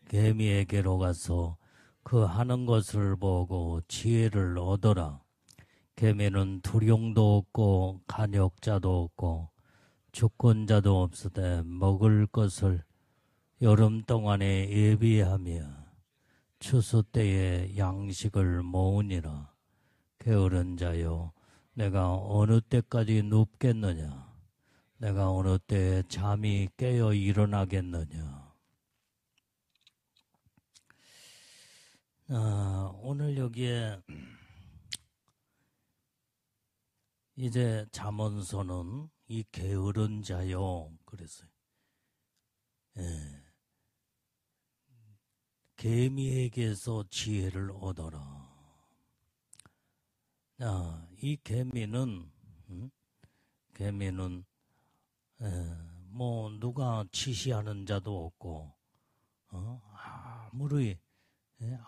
개미에게로 가서 그 하는 것을 보고 지혜를 얻어라. 개미는 두룡도 없고 간역자도 없고 주권자도 없으되 먹을 것을 여름 동안에 예비하며 추수 때에 양식을 모으니라. 게으른 자여, 내가 어느 때까지 눕겠느냐? 내가 어느 때에 잠이 깨어 일어나겠느냐? 오늘 여기에 이제 잠언서는 이 게으른 자요 그랬어요. 개미에게서 지혜를 얻어라. 이 개미는 뭐 누가 지시하는 자도 없고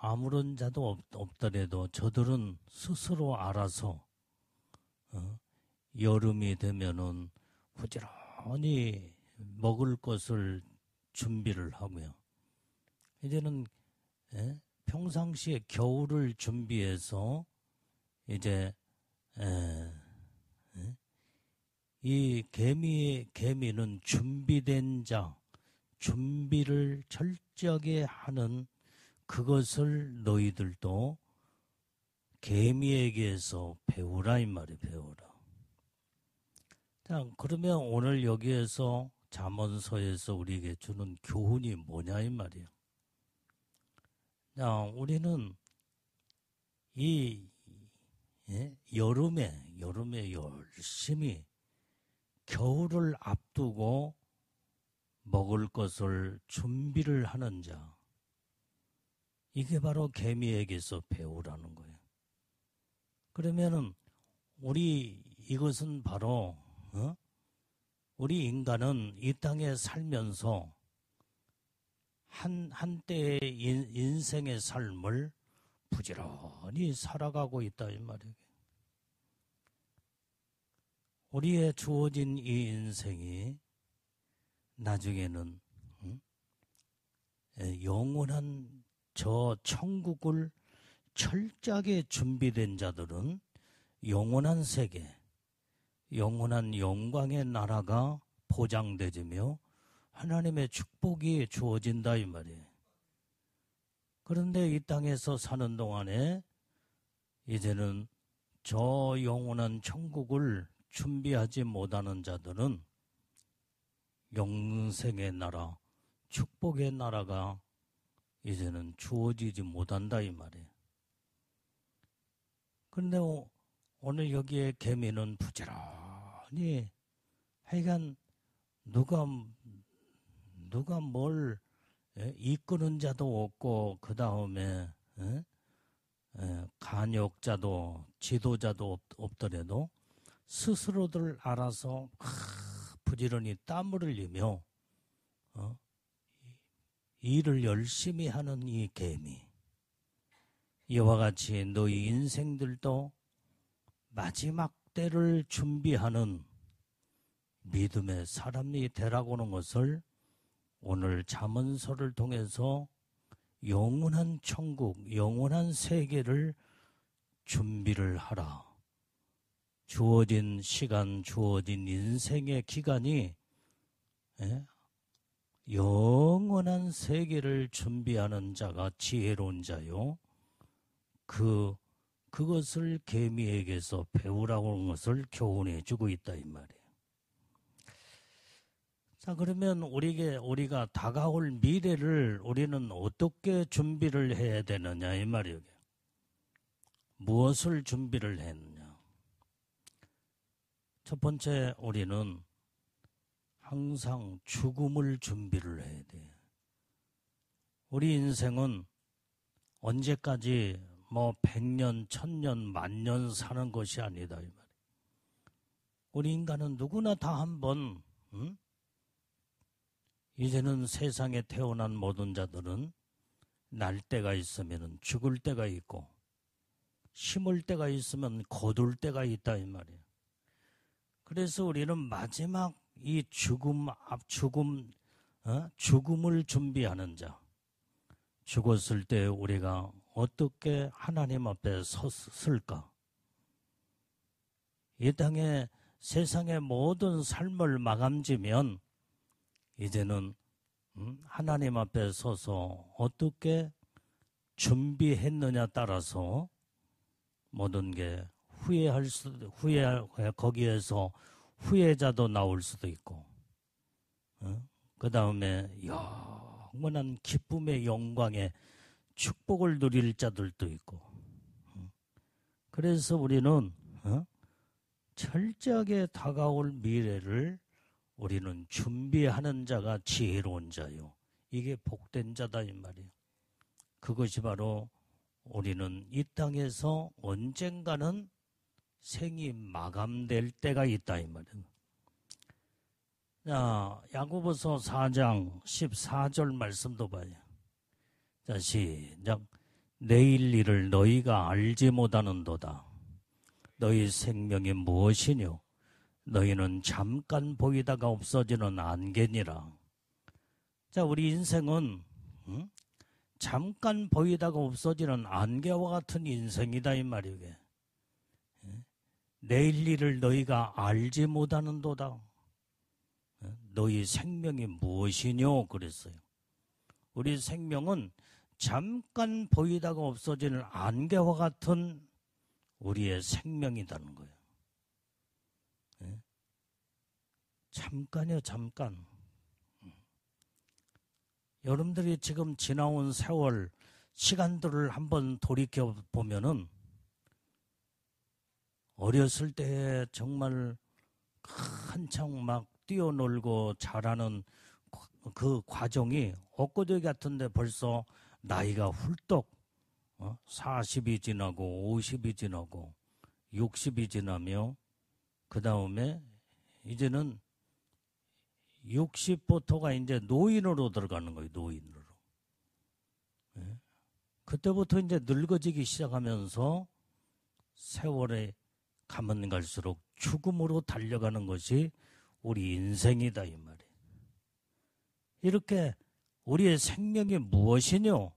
아무런 자도 없더라도 저들은 스스로 알아서 여름이 되면은 부지런히 먹을 것을 준비를 하고요. 이제는 평상시에 겨울을 준비해서 이제 이 개미는 준비된 자, 준비를 철저하게 하는 그것을 너희들도 개미에게서 배우라 이 말이에요. 배우라. 자, 그러면 오늘 여기에서 잠언서에서 우리에게 주는 교훈이 뭐냐 이 말이에요. 자, 우리는 이 여름에 열심히 겨울을 앞두고 먹을 것을 준비를 하는 자, 이게 바로 개미에게서 배우라는 거예요. 그러면은 이것은 바로 우리 인간은 이 땅에 살면서 한때의 인생의 삶을 부지런히 살아가고 있다 이 말이에요. 우리의 주어진 이 인생이 나중에는 영원한 저 천국을 철저하게 준비된 자들은 영원한 세계, 영원한 영광의 나라가 보장되지며 하나님의 축복이 주어진다 이 말이에요. 그런데 이 땅에서 사는 동안에 이제는 저 영원한 천국을 준비하지 못하는 자들은 영생의 나라, 축복의 나라가 이제는 주어지지 못한다 이 말이에요. 그런데 오늘 여기에 개미는 부지런히 하여간 누가 뭘 이끄는 자도 없고 그 다음에 간역자도 지도자도 없더라도 스스로들 알아서 부지런히 땀을 흘리며 일을 열심히 하는 이 개미, 이와 같이 너희 인생들도 마지막 때를 준비하는 믿음의 사람이 되라고 하는 것을 오늘 잠언서를 통해서 영원한 천국, 영원한 세계를 준비를 하라. 주어진 시간, 주어진 인생의 기간이 영원한 세계를 준비하는 자가 지혜로운 자요. 그것을 개미에게서 배우라고 하는 것을 교훈해 주고 있다 이 말이에요. 자, 그러면 우리가 다가올 미래를 우리는 어떻게 준비를 해야 되느냐 이 말이에요. 무엇을 준비를 했느냐. 첫 번째, 우리는 항상 죽음을 준비를 해야 돼요. 우리 인생은 언제까지 100년, 1000년, 10,000년 사는 것이 아니다 이 말이에요. 우리 인간은 누구나 다 한번 이제는 세상에 태어난 모든 자들은 날 때가 있으면 죽을 때가 있고 심을 때가 있으면 거둘 때가 있다 이 말이에요. 그래서 우리는 마지막 이 죽음을 준비하는 자, 죽었을 때 우리가 어떻게 하나님 앞에 섰을까? 이 땅에 세상의 모든 삶을 마감지면 이제는 하나님 앞에 서서 어떻게 준비했느냐 따라서 모든 게 거기에서 후회자도 나올 수도 있고, 그 다음에 영원한 기쁨의 영광의 축복을 누릴 자들도 있고, 그래서 우리는 철저하게 다가올 미래를 우리는 준비하는 자가 지혜로운 자요. 이게 복된 자다 이 말이에요. 그것이 바로 우리는 이 땅에서 언젠가는 생이 마감될 때가 있다 이 말이에요. 자, 야고보서 4장 14절 말씀도 봐요. 자, 시작. 내일 일을 너희가 알지 못하는도다. 너희 생명이 무엇이뇨? 너희는 잠깐 보이다가 없어지는 안개니라. 자, 우리 인생은 잠깐 보이다가 없어지는 안개와 같은 인생이다 이 말이에요. 내일 일을 너희가 알지 못하는도다. 너희 생명이 무엇이뇨? 그랬어요. 우리 생명은 잠깐 보이다가 없어지는 안개와 같은 우리의 생명이라는 거예요. 잠깐이요, 잠깐. 여러분들이 지금 지나온 세월, 시간들을 한번 돌이켜 보면은 어렸을 때 정말 한창 막 뛰어놀고 자라는 그 과정이 엊그제 같은데 벌써 나이가 훌떡 40이 지나고 50이 지나고 60이 지나며 그 다음에 이제는 60부터가 이제 노인으로 들어가는 거예요. 노인으로. 그때부터 이제 늙어지기 시작하면서 세월에 가면 갈수록 죽음으로 달려가는 것이 우리 인생이다 이 말이에요. 이렇게 우리의 생명이 무엇이뇨?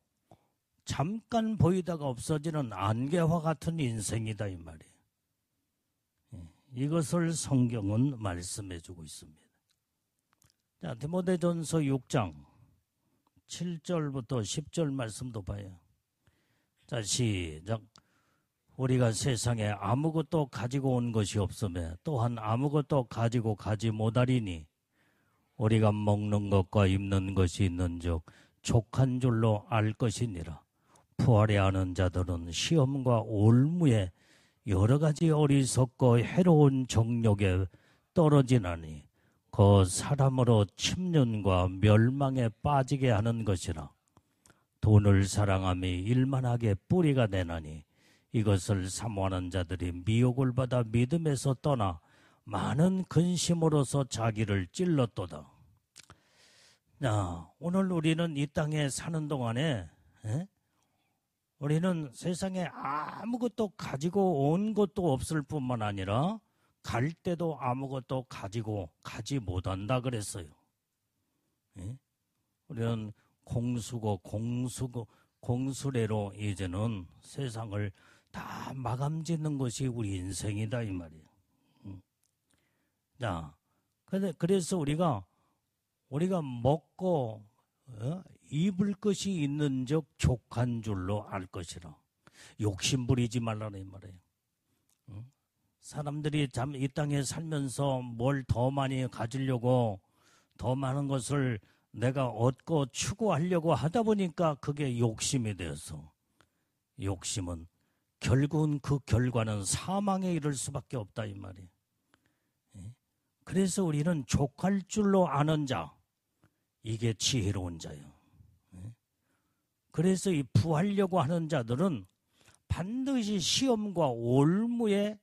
잠깐 보이다가 없어지는 안개와 같은 인생이다 이 말이에요. 이것을 성경은 말씀해 주고 있습니다. 자, 디모데전서 6장 7절부터 10절 말씀도 봐요. 자, 시작. 우리가 세상에 아무것도 가지고 온 것이 없으며 또한 아무것도 가지고 가지 못하리니 우리가 먹는 것과 입는 것이 있는즉 족한 줄로 알 것이니라. 부활해하는 자들은 시험과 올무에 여러 가지 어리석고 해로운 정욕에 떨어지나니 그 사람으로 침륜과 멸망에 빠지게 하는 것이라. 돈을 사랑함이 일만하게 뿌리가 되나니 이것을 사모하는 자들이 미혹을 받아 믿음에서 떠나 많은 근심으로서 자기를 찔렀도다. 자, 오늘 우리는 이 땅에 사는 동안에 우리는 세상에 아무것도 가지고 온 것도 없을 뿐만 아니라 갈 때도 아무것도 가지고 가지 못한다 그랬어요. 우리는 공수래로 이제는 세상을 다 마감짓는 것이 우리 인생이다 이 말이에요. 자, 그래서 우리가 먹고 입을 것이 있는즉 족한 줄로 알 것이라. 욕심 부리지 말라는 말이에요. 사람들이 참 이 땅에 살면서 뭘 더 많이 가지려고 더 많은 것을 내가 얻고 추구하려고 하다 보니까 그게 욕심이 되어서 욕심은 결국은 그 결과는 사망에 이를 수밖에 없다 이 말이에요. 그래서 우리는 족할 줄로 아는 자, 이게 지혜로운 자예요. 그래서 이 부하려고 하는 자들은 반드시 시험과 올무에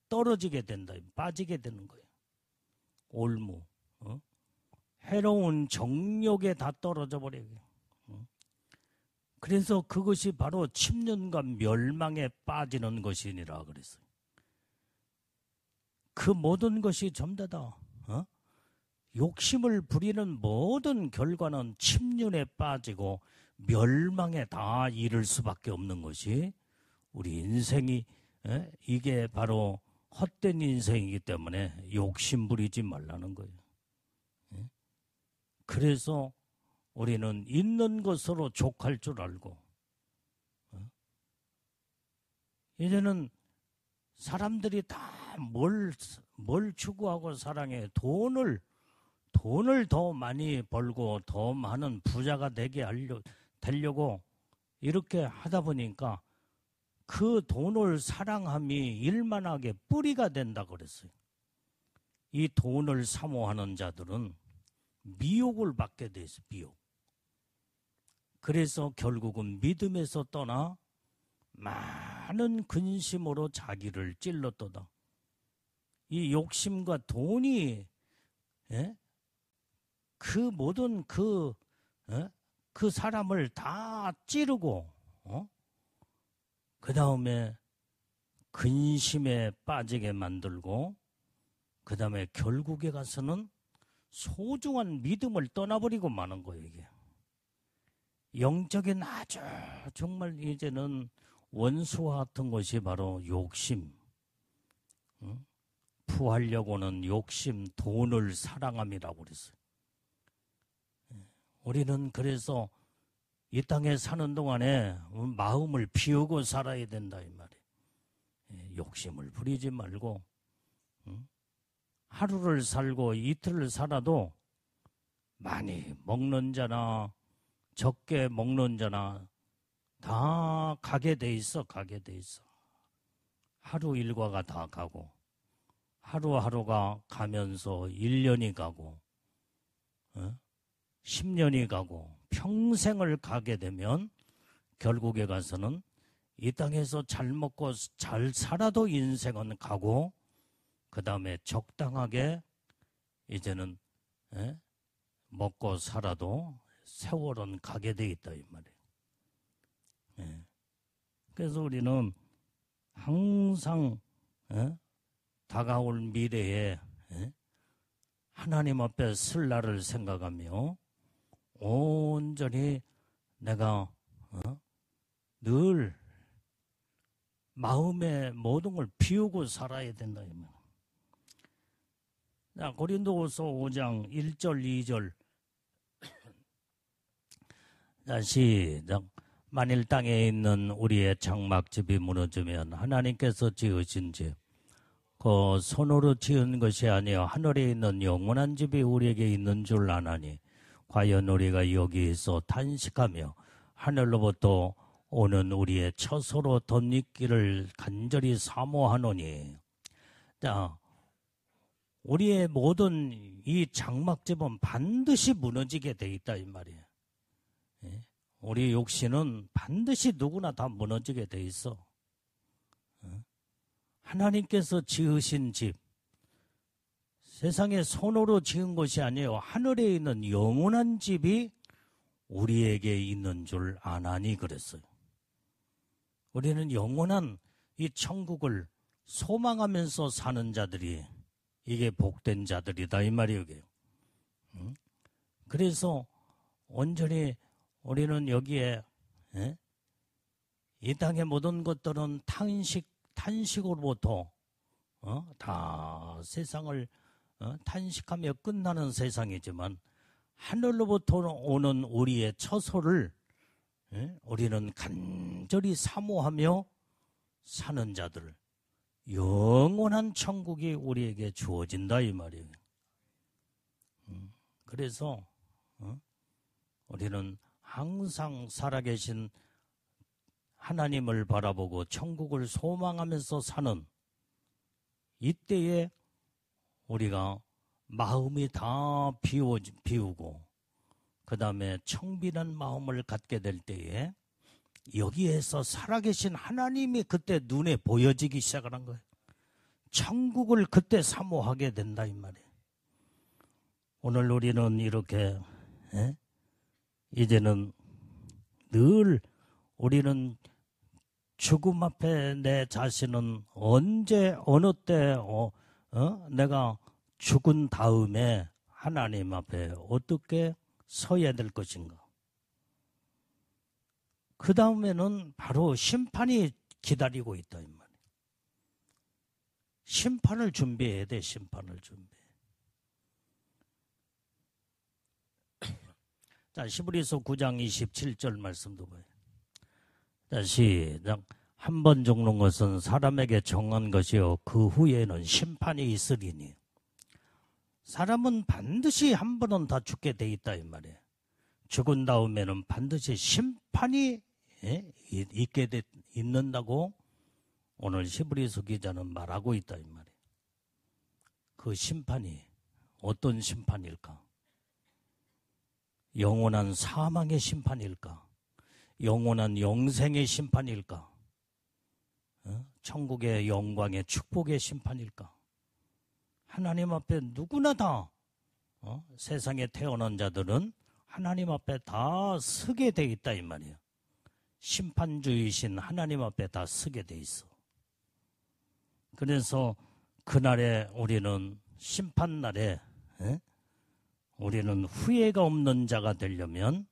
떨어지게 된다, 빠지게 되는 거예요. 올무, 해로운 정욕에 다 떨어져 버려요. 그래서 그것이 바로 침륜과 멸망에 빠지는 것이니라 그랬어요. 그 모든 것이 전부 다 욕심을 부리는 모든 결과는 침륜에 빠지고 멸망에 다 이를 수밖에 없는 것이 우리 인생이 이게 바로 헛된 인생이기 때문에 욕심 부리지 말라는 거예요. 그래서 우리는 있는 것으로 족할 줄 알고 이제는 사람들이 다 뭘 추구하고 사랑해? 돈을 더 많이 벌고 더 많은 부자가 되려고 이렇게 하다 보니까 그 돈을 사랑함이 일만하게 뿌리가 된다 그랬어요. 이 돈을 사모하는 자들은 미혹을 받게 돼 있어요. 미혹. 그래서 결국은 믿음에서 떠나 많은 근심으로 자기를 찔렀도다. 이 욕심과 돈이 그 모든 그 사람을 다 찌르고 그 다음에 근심에 빠지게 만들고 그 다음에 결국에 가서는 소중한 믿음을 떠나버리고 마는 거예요. 이게 영적인 아주 정말 이제는 원수와 같은 것이 바로 욕심, 부하려고는 욕심, 돈을 사랑함이라고 그랬어요. 우리는 그래서 이 땅에 사는 동안에 마음을 비우고 살아야 된다 이 말이에요. 욕심을 부리지 말고 하루를 살고 이틀을 살아도 많이 먹는 자나 적게 먹는 자나 다 가게 돼 있어. 하루 일과가 다 가고 하루하루가 가면서 1년이 가고 10년이 가고 평생을 가게 되면 결국에 가서는 이 땅에서 잘 먹고 잘 살아도 인생은 가고 그 다음에 적당하게 이제는 먹고 살아도 세월은 가게 돼 있다 이 말이에요. 그래서 우리는 항상 다가올 미래에 하나님 앞에 설 날을 생각하며 온전히 내가 늘 마음의 모든 걸 비우고 살아야 된다. 자, 고린도후서 5장 1절 2절 자, 시작. 만일 땅에 있는 우리의 장막집이 무너지면 하나님께서 지으신 집 그 손으로 지은 것이 아니요 하늘에 있는 영원한 집이 우리에게 있는 줄 아나니 과연 우리가 여기에서 탄식하며 하늘로부터 오는 우리의 처소로 덧입기를 간절히 사모하노니. 자, 우리의 모든 이 장막집은 반드시 무너지게 돼 있다 이 말이에요. 우리 육신은 반드시 누구나 다 무너지게 돼 있어. 하나님께서 지으신 집, 세상에 손으로 지은 것이 아니에요. 하늘에 있는 영원한 집이 우리에게 있는 줄 아나니 그랬어요. 우리는 영원한 이 천국을 소망하면서 사는 자들이 이게 복된 자들이다 이 말이에요. 그래서 온전히 우리는 여기에 이 땅의 모든 것들은 탄식으로부터 다 세상을 탄식하며 끝나는 세상이지만 하늘로부터 오는 우리의 처소를 우리는 간절히 사모하며 사는 자들 영원한 천국이 우리에게 주어진다 이 말이에요. 그래서 우리는 항상 살아계신 하나님을 바라보고 천국을 소망하면서 사는 이때에 우리가 마음이 다 비우고 그 다음에 청빈한 마음을 갖게 될 때에 여기에서 살아계신 하나님이 그때 눈에 보여지기 시작하는 거예요. 천국을 그때 사모하게 된다 이 말이에요. 오늘 우리는 이렇게 이제는 늘 우리는 죽음 앞에 내 자신은 언제 어느 때 내가 죽은 다음에 하나님 앞에 어떻게 서야 될 것인가. 그 다음에는 바로 심판이 기다리고 있다 이 말이에요. 심판을 준비해야 돼. 심판을 준비해. 자, 히브리서 9장 27절 말씀도 봐요. 자, 시작. 한 번 죽는 것은 사람에게 정한 것이요 그 후에는 심판이 있으리니. 사람은 반드시 한 번은 다 죽게 돼 있다 이 말이에요. 죽은 다음에는 반드시 심판이 있는다고 오늘 히브리서 기자는 말하고 있다 이 말이에요. 그 심판이 어떤 심판일까? 영원한 사망의 심판일까? 영원한 영생의 심판일까? 천국의 영광의 축복의 심판일까? 하나님 앞에 누구나 다 세상에 태어난 자들은 하나님 앞에 다 서게 돼 있다 이 말이에요. 심판주이신 하나님 앞에 다 서게 돼 있어. 그래서 그날에 우리는 심판날에 우리는 후회가 없는 자가 되려면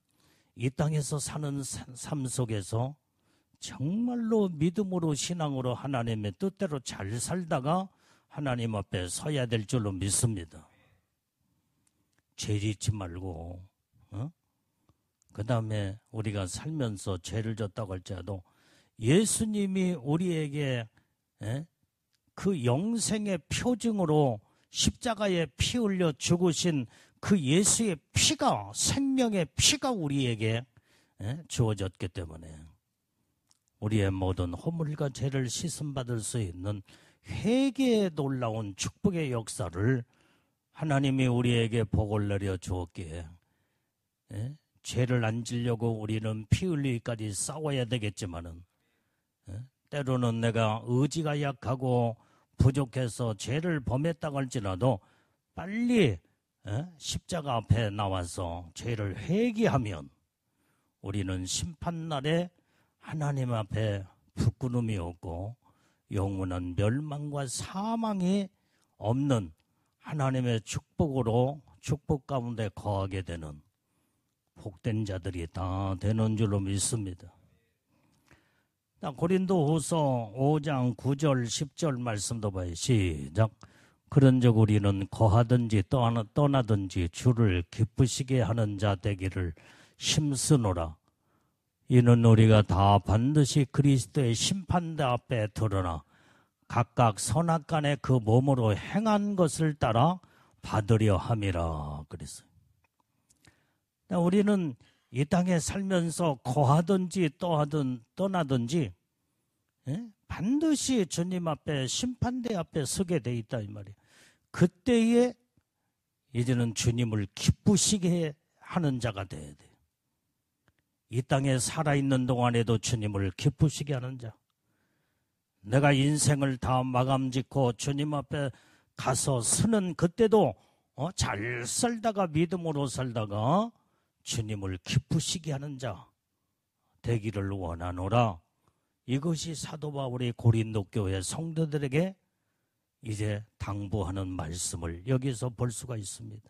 이 땅에서 사는 삶 속에서 정말로 믿음으로 신앙으로 하나님의 뜻대로 잘 살다가 하나님 앞에 서야 될 줄로 믿습니다. 죄 짓지 말고 그 다음에 우리가 살면서 죄를 졌다고 할지라도 예수님이 우리에게 그 영생의 표징으로 십자가에 피 흘려 죽으신 그 예수의 피가, 생명의 피가 우리에게 주어졌기 때문에 우리의 모든 허물과 죄를 씻음받을 수 있는 회개의 놀라운 축복의 역사를 하나님이 우리에게 복을 내려 주었기에 죄를 안 지려고 우리는 피 흘리기까지 싸워야 되겠지만은 때로는 내가 의지가 약하고 부족해서 죄를 범했다고 할지라도 빨리 십자가 앞에 나와서 죄를 회개하면 우리는 심판날에 하나님 앞에 부끄러움이 없고 영원한 멸망과 사망이 없는 하나님의 축복으로 축복 가운데 거하게 되는 복된 자들이 다 되는 줄로 믿습니다. 고린도후서 5장 9절 10절 말씀도 봐요. 시작. 그런즉 우리는 거하든지 떠나든지 주를 기쁘시게 하는 자 되기를 힘쓰노라. 이는 우리가 다 반드시 그리스도의 심판대 앞에 드러나 각각 선악간에 그 몸으로 행한 것을 따라 받으려 함이라 그랬어요. 우리는 이 땅에 살면서 거하든지 떠나든지 반드시 주님 앞에 심판대 앞에 서게 돼 있다 이 말이에요. 그때에 이제는 주님을 기쁘시게 하는 자가 돼야 돼요. 이 땅에 살아있는 동안에도 주님을 기쁘시게 하는 자. 내가 인생을 다 마감짓고 주님 앞에 가서 서는 그때도 잘 살다가 믿음으로 살다가 주님을 기쁘시게 하는 자 되기를 원하노라. 이것이 사도 바울이 고린도 교회 성도들에게 이제 당부하는 말씀을 여기서 볼 수가 있습니다.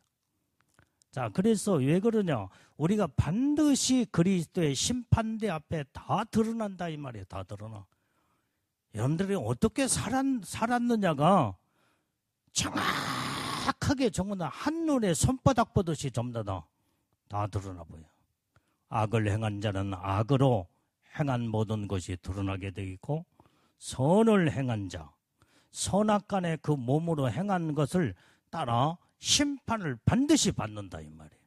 자, 그래서 왜 그러냐? 우리가 반드시 그리스도의 심판대 앞에 다 드러난다 이 말이에요. 다 드러나. 여러분들이 어떻게 살았느냐가 정확하게 정말 한눈에 손바닥 보듯이 전부 다 드러나 보여. 악을 행한 자는 악으로 행한 모든 것이 드러나게 되어 있고 선을 행한 자, 선악간에 그 몸으로 행한 것을 따라 심판을 반드시 받는다 이 말이에요.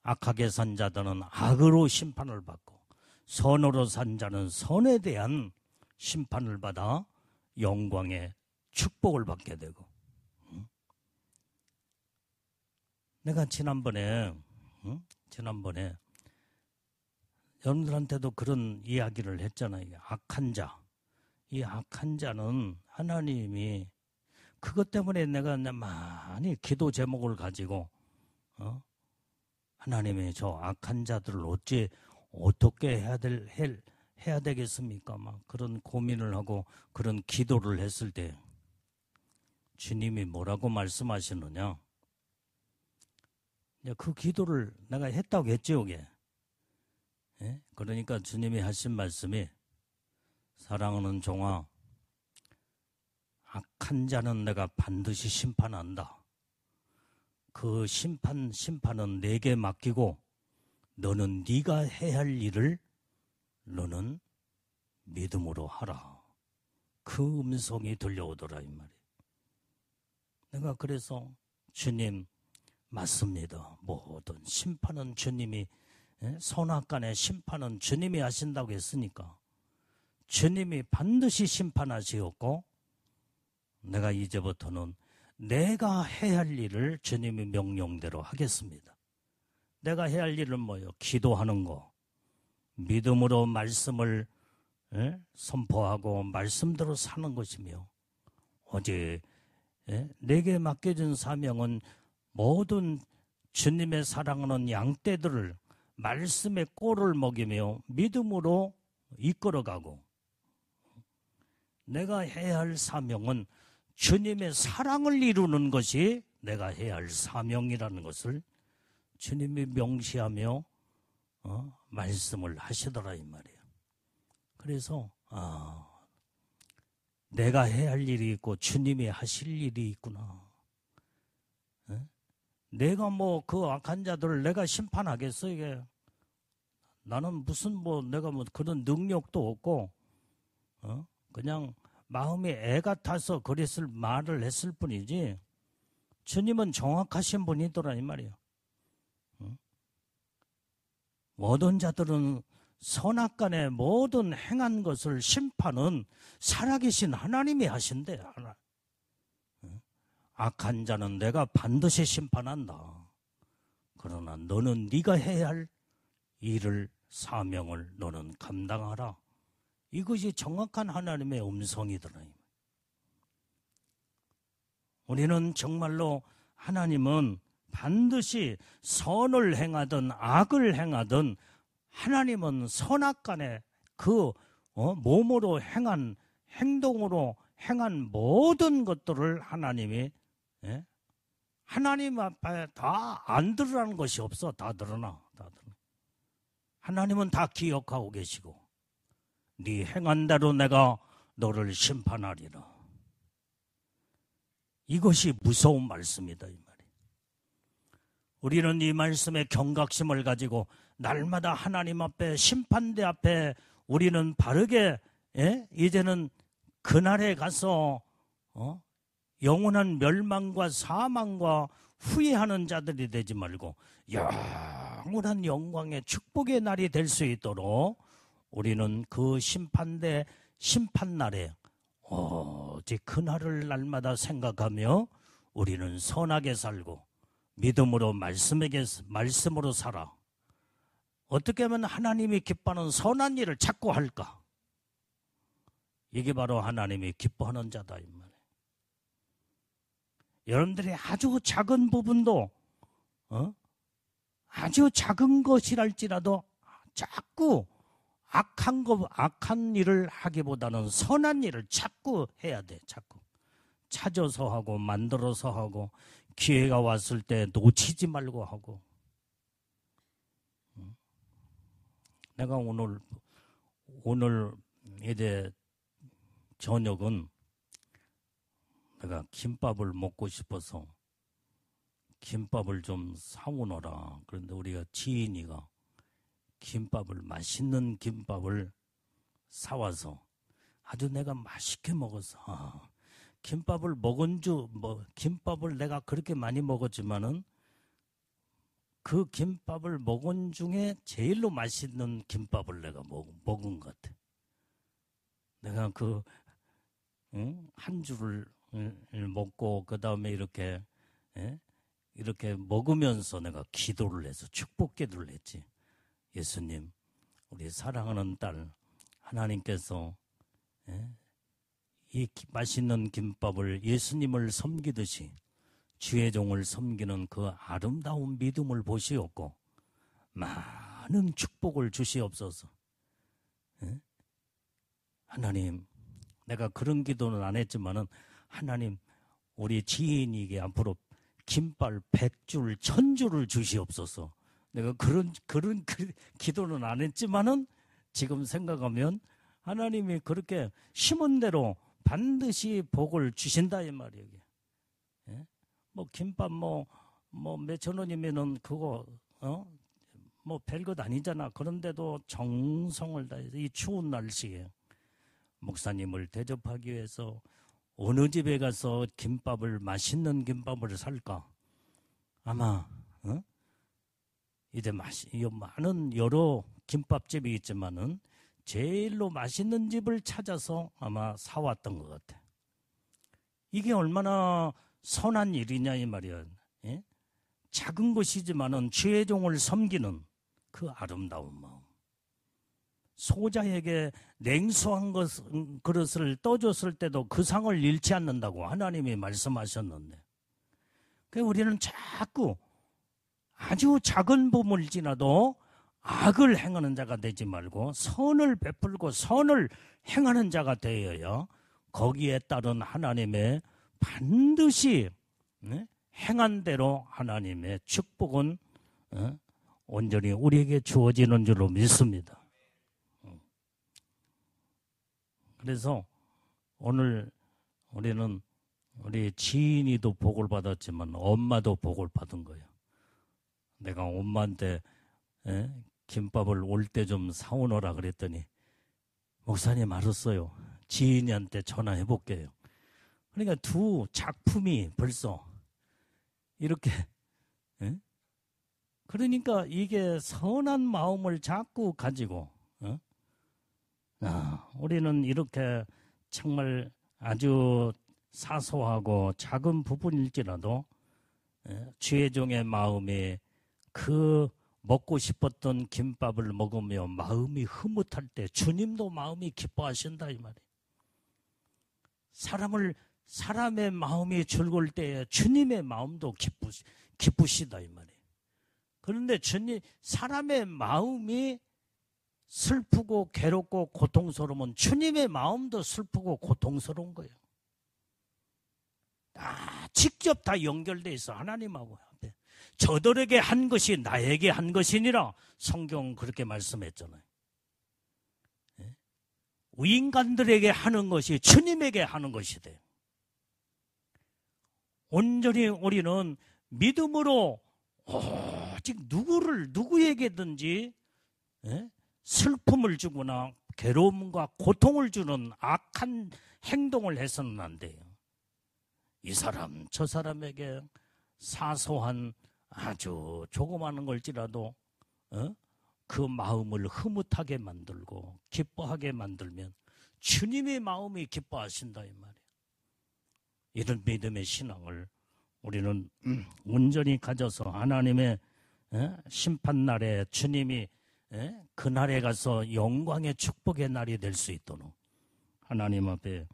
악하게 산 자들은 악으로 심판을 받고 선으로 산 자는 선에 대한 심판을 받아 영광의 축복을 받게 되고. 내가 지난번에 여러분들한테도 그런 이야기를 했잖아요. 악한 자. 이 악한 자는 하나님이 그것 때문에 내가 많이 기도 제목을 가지고 하나님이 저 악한 자들을 어떻게 해야 되겠습니까? 막 그런 고민을 하고 그런 기도를 했을 때 주님이 뭐라고 말씀하시느냐? 그 기도를 내가 했다고 했죠, 이게. 예? 그러니까 주님이 하신 말씀이 사랑하는 종아, 악한 자는 내가 반드시 심판한다. 그 심판은 내게 맡기고 너는 네가 해야 할 일을 너는 믿음으로 하라. 그 음성이 들려오더라 이 말이에요. 내가 그래서 주님 맞습니다. 모든 심판은 주님이, 선악간의 심판은 주님이 하신다고 했으니까 주님이 반드시 심판하시었고 내가 이제부터는 내가 해야 할 일을 주님의 명령대로 하겠습니다. 내가 해야 할 일은 뭐예요? 기도하는 거, 믿음으로 말씀을 선포하고 말씀대로 사는 것이며 어제 내게 맡겨진 사명은 모든 주님의 사랑하는 양떼들을 말씀의 꼴을 먹이며 믿음으로 이끌어가고 내가 해야 할 사명은 주님의 사랑을 이루는 것이 내가 해야 할 사명이라는 것을 주님이 명시하며 말씀을 하시더라 이 말이에요. 그래서 내가 해야 할 일이 있고 주님이 하실 일이 있구나. 내가 뭐 그 악한 자들을 내가 심판하겠어 이게. 나는 무슨 내가 그런 능력도 없고 그냥 마음이 애 같아서 그랬을 말을 했을 뿐이지 주님은 정확하신 분이더라 이 말이에요. 모든 자들은 선악간의 모든 행한 것을 심판은 살아계신 하나님이 하신대. 악한 자는 내가 반드시 심판한다. 그러나 너는 네가 해야 할 일을 사명을 너는 감당하라. 이것이 정확한 하나님의 음성이더라. 우리는 정말로 하나님은 반드시 선을 행하든 악을 행하든 하나님은 선악간에 그 몸으로 행한 행동으로 행한 모든 것들을 하나님이 하나님 앞에 다 안 드러나는 것이 없어. 다 드러나. 하나님은 다 기억하고 계시고 네 행한 대로 내가 너를 심판하리라. 이것이 무서운 말씀이다 이 말이에요. 우리는 이 말씀에 경각심을 가지고 날마다 하나님 앞에 심판대 앞에 우리는 바르게 이제는 그날에 가서 영원한 멸망과 사망과 후회하는 자들이 되지 말고 영원한 영광의 축복의 날이 될 수 있도록 우리는 그 심판대 심판날에 오직 그날을 날마다 생각하며 우리는 선하게 살고 믿음으로 말씀으로 살아. 어떻게 하면 하나님이 기뻐하는 선한 일을 자꾸 할까? 이게 바로 하나님이 기뻐하는 자다 이 말이에요. 여러분들이 아주 작은 부분도 아주 작은 것이랄지라도 자꾸 악한 일을 하기보다는 선한 일을 자꾸 해야 돼. 자꾸 찾아서 하고 만들어서 하고 기회가 왔을 때 놓치지 말고 하고. 내가 오늘 이제 저녁은 내가 김밥을 먹고 싶어서 김밥을 좀 사오너라. 그런데 우리가 지인이가 김밥을 맛있는 김밥을 사와서 아주 내가 맛있게 먹었어. 김밥을 김밥을 내가 그렇게 많이 먹었지만은 그 김밥을 먹은 중에 제일로 맛있는 김밥을 내가 먹은 것 같아. 내가 한 줄을 먹고 그 다음에 이렇게 먹으면서 내가 기도를 해서 축복 기도를 했지. 예수님, 우리 사랑하는 딸 하나님께서 이 맛있는 김밥을 예수님을 섬기듯이 주의 종을 섬기는 그 아름다운 믿음을 보시옵고 많은 축복을 주시옵소서. 하나님, 내가 그런 기도는 안 했지만은 하나님, 우리 지인에게 앞으로 김밥 100줄, 1000줄을 주시옵소서. 내가 그런 기도는 안 했지만은 지금 생각하면 하나님이 그렇게 심은 대로 반드시 복을 주신다 이 말이에요. 예? 뭐 김밥 뭐 몇천 원이면은 그거 뭐 별것 아니잖아. 그런데도 정성을 다해서 이 추운 날씨에 목사님을 대접하기 위해서 어느 집에 가서 김밥을 맛있는 김밥을 살까? 아마 이제 많은 여러 김밥집이 있지만은 제일로 맛있는 집을 찾아서 아마 사왔던 것 같아. 이게 얼마나 선한 일이냐 이 말이야. 예? 작은 것이지만은 주의 종을 섬기는 그 아름다운 마음. 소자에게 냉수한 그릇을 떠줬을 때도 그 상을 잃지 않는다고 하나님이 말씀하셨는데, 우리는 자꾸 아주 작은 부분일지라도 악을 행하는 자가 되지 말고 선을 베풀고 선을 행하는 자가 되어야 거기에 따른 하나님의 반드시 행한 대로 하나님의 축복은 온전히 우리에게 주어지는 줄로 믿습니다. 그래서 오늘 우리는 우리 지인이도 복을 받았지만 엄마도 복을 받은 거예요. 내가 엄마한테 김밥을 올 때 좀 사오너라 그랬더니 목사님 알았어요. 지인이한테 전화해 볼게요. 그러니까 두 작품이 벌써 이렇게 그러니까 이게 선한 마음을 자꾸 가지고 우리는 이렇게 정말 아주 사소하고 작은 부분일지라도 주의 종의 마음이 그 먹고 싶었던 김밥을 먹으며 마음이 흐뭇할 때 주님도 마음이 기뻐하신다 이 말이에요. 사람의 마음이 즐거울 때에 주님의 마음도 기쁘시다 이 말이에요. 그런데 사람의 마음이 슬프고 괴롭고 고통스러우면 주님의 마음도 슬프고 고통스러운 거예요. 직접 다 연결돼 있어 하나님하고. 저들에게 한 것이 나에게 한 것이니라 성경 그렇게 말씀했잖아요. 위인간들에게 하는 것이 주님에게 하는 것이 돼요. 온전히 우리는 믿음으로 오직 누구에게든지 슬픔을 주거나 괴로움과 고통을 주는 악한 행동을 해서는 안 돼요. 이 사람 저 사람에게 사소한 아주 조그마한 걸지라도 그 마음을 흐뭇하게 만들고 기뻐하게 만들면 주님의 마음이 기뻐하신다 이 말이에요. 이런 믿음의 신앙을 우리는 온전히 가져서 하나님의 심판날에 주님이 그날에 가서 영광의 축복의 날이 될 수 있도록 하나님 앞에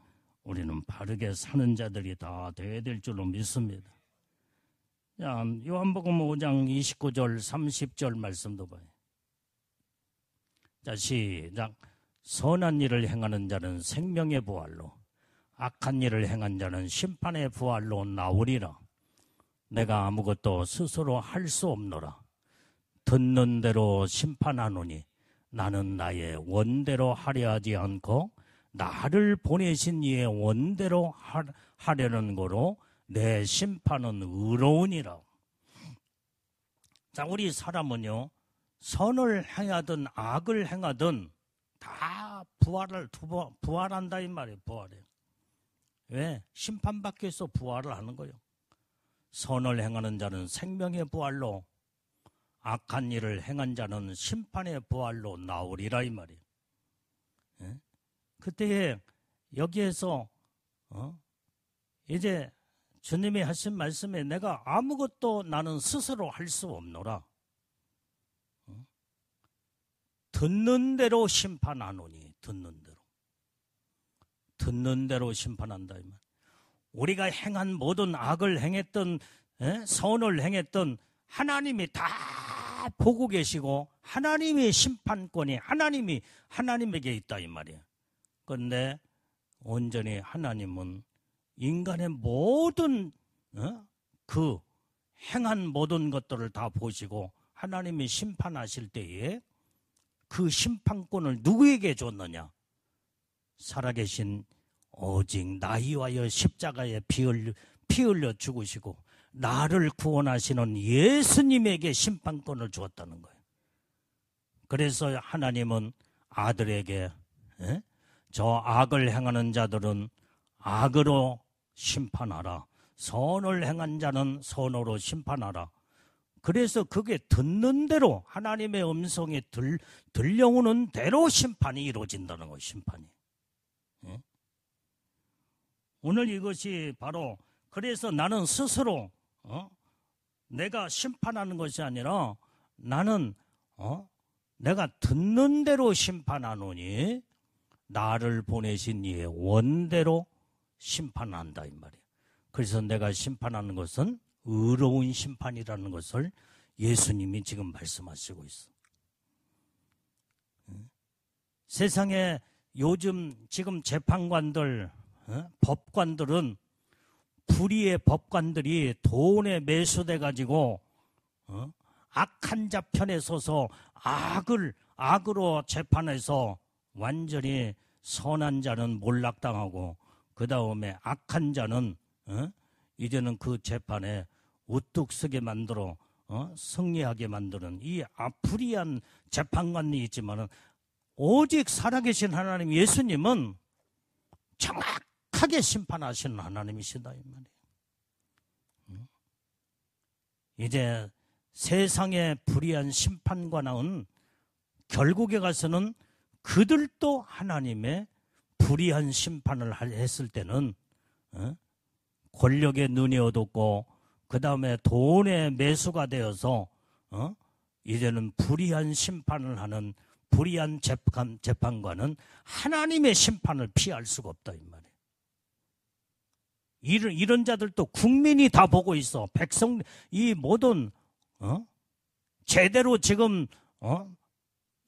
우리는 바르게 사는 자들이 다 되어야 될 줄로 믿습니다. 자, 요한복음 5장 29절 30절 말씀도 봐요. 자, 시작. 선한 일을 행하는 자는 생명의 부활로, 악한 일을 행한 자는 심판의 부활로 나오리라. 내가 아무것도 스스로 할 수 없노라. 듣는 대로 심판하노니 나는 나의 원대로 하려 하지 않고 나를 보내신 이의 원대로 하려는 거로 내 심판은 의로우니라. 자, 우리 사람은요, 선을 행하든 악을 행하든 다 부활한다 이 말이에요. 부활해. 왜? 심판받기 위해서 부활을 하는 거예요. 선을 행하는 자는 생명의 부활로, 악한 일을 행한 자는 심판의 부활로 나오리라 이 말이에요. 그때 여기에서 이제 주님이 하신 말씀에 내가 아무것도 나는 스스로 할 수 없노라. 듣는 대로 심판하노니. 듣는 대로 심판한다 이 말. 우리가 행한 모든 악을 행했던 선을 행했던 하나님이 다 보고 계시고 하나님의 심판권이 하나님에게 있다 이 말이야. 그런데 온전히 하나님은 인간의 모든 그 행한 모든 것들을 다 보시고 하나님이 심판하실 때에 그 심판권을 누구에게 줬느냐? 살아계신 오직 나희 위하여 십자가에 피 흘려 죽으시고 나를 구원하시는 예수님에게 심판권을 주었다는 거예요. 그래서 하나님은 아들에게 저 악을 행하는 자들은 악으로 심판하라. 선을 행한 자는 선으로 심판하라. 그래서 그게 듣는 대로 하나님의 음성이 들려오는 대로 심판이 이루어진다는 거예요. 심판이. 오늘 이것이 바로 그래서 나는 스스로 내가 심판하는 것이 아니라 나는 내가 듣는 대로 심판하노니 나를 보내신 이의 원대로 심판한다 이 말이에요. 그래서 내가 심판하는 것은 의로운 심판이라는 것을 예수님이 지금 말씀하시고 있어. 세상에 요즘 지금 재판관들, 법관들은 불의의 법관들이 돈에 매수돼 가지고 악한 자 편에 서서 악으로 재판해서 완전히 선한 자는 몰락당하고 그 다음에 악한 자는 이제는 그 재판에 우뚝 서게 만들어 승리하게 만드는 이 불의한 재판관이 있지만은 오직 살아계신 하나님 예수님은 정확하게 심판하시는 하나님이시다 이 말이에요. 이제 세상의 불의한 심판관은 결국에 가서는 그들도 하나님의 불의한 심판을 했을 때는 권력의 눈이 어둡고 그 다음에 돈의 매수가 되어서 이제는 불의한 심판을 하는 불의한 재판관은 하나님의 심판을 피할 수가 없다 이 말이에요. 이런 자들도 국민이 다 보고 있어. 백성 이 모든 제대로 지금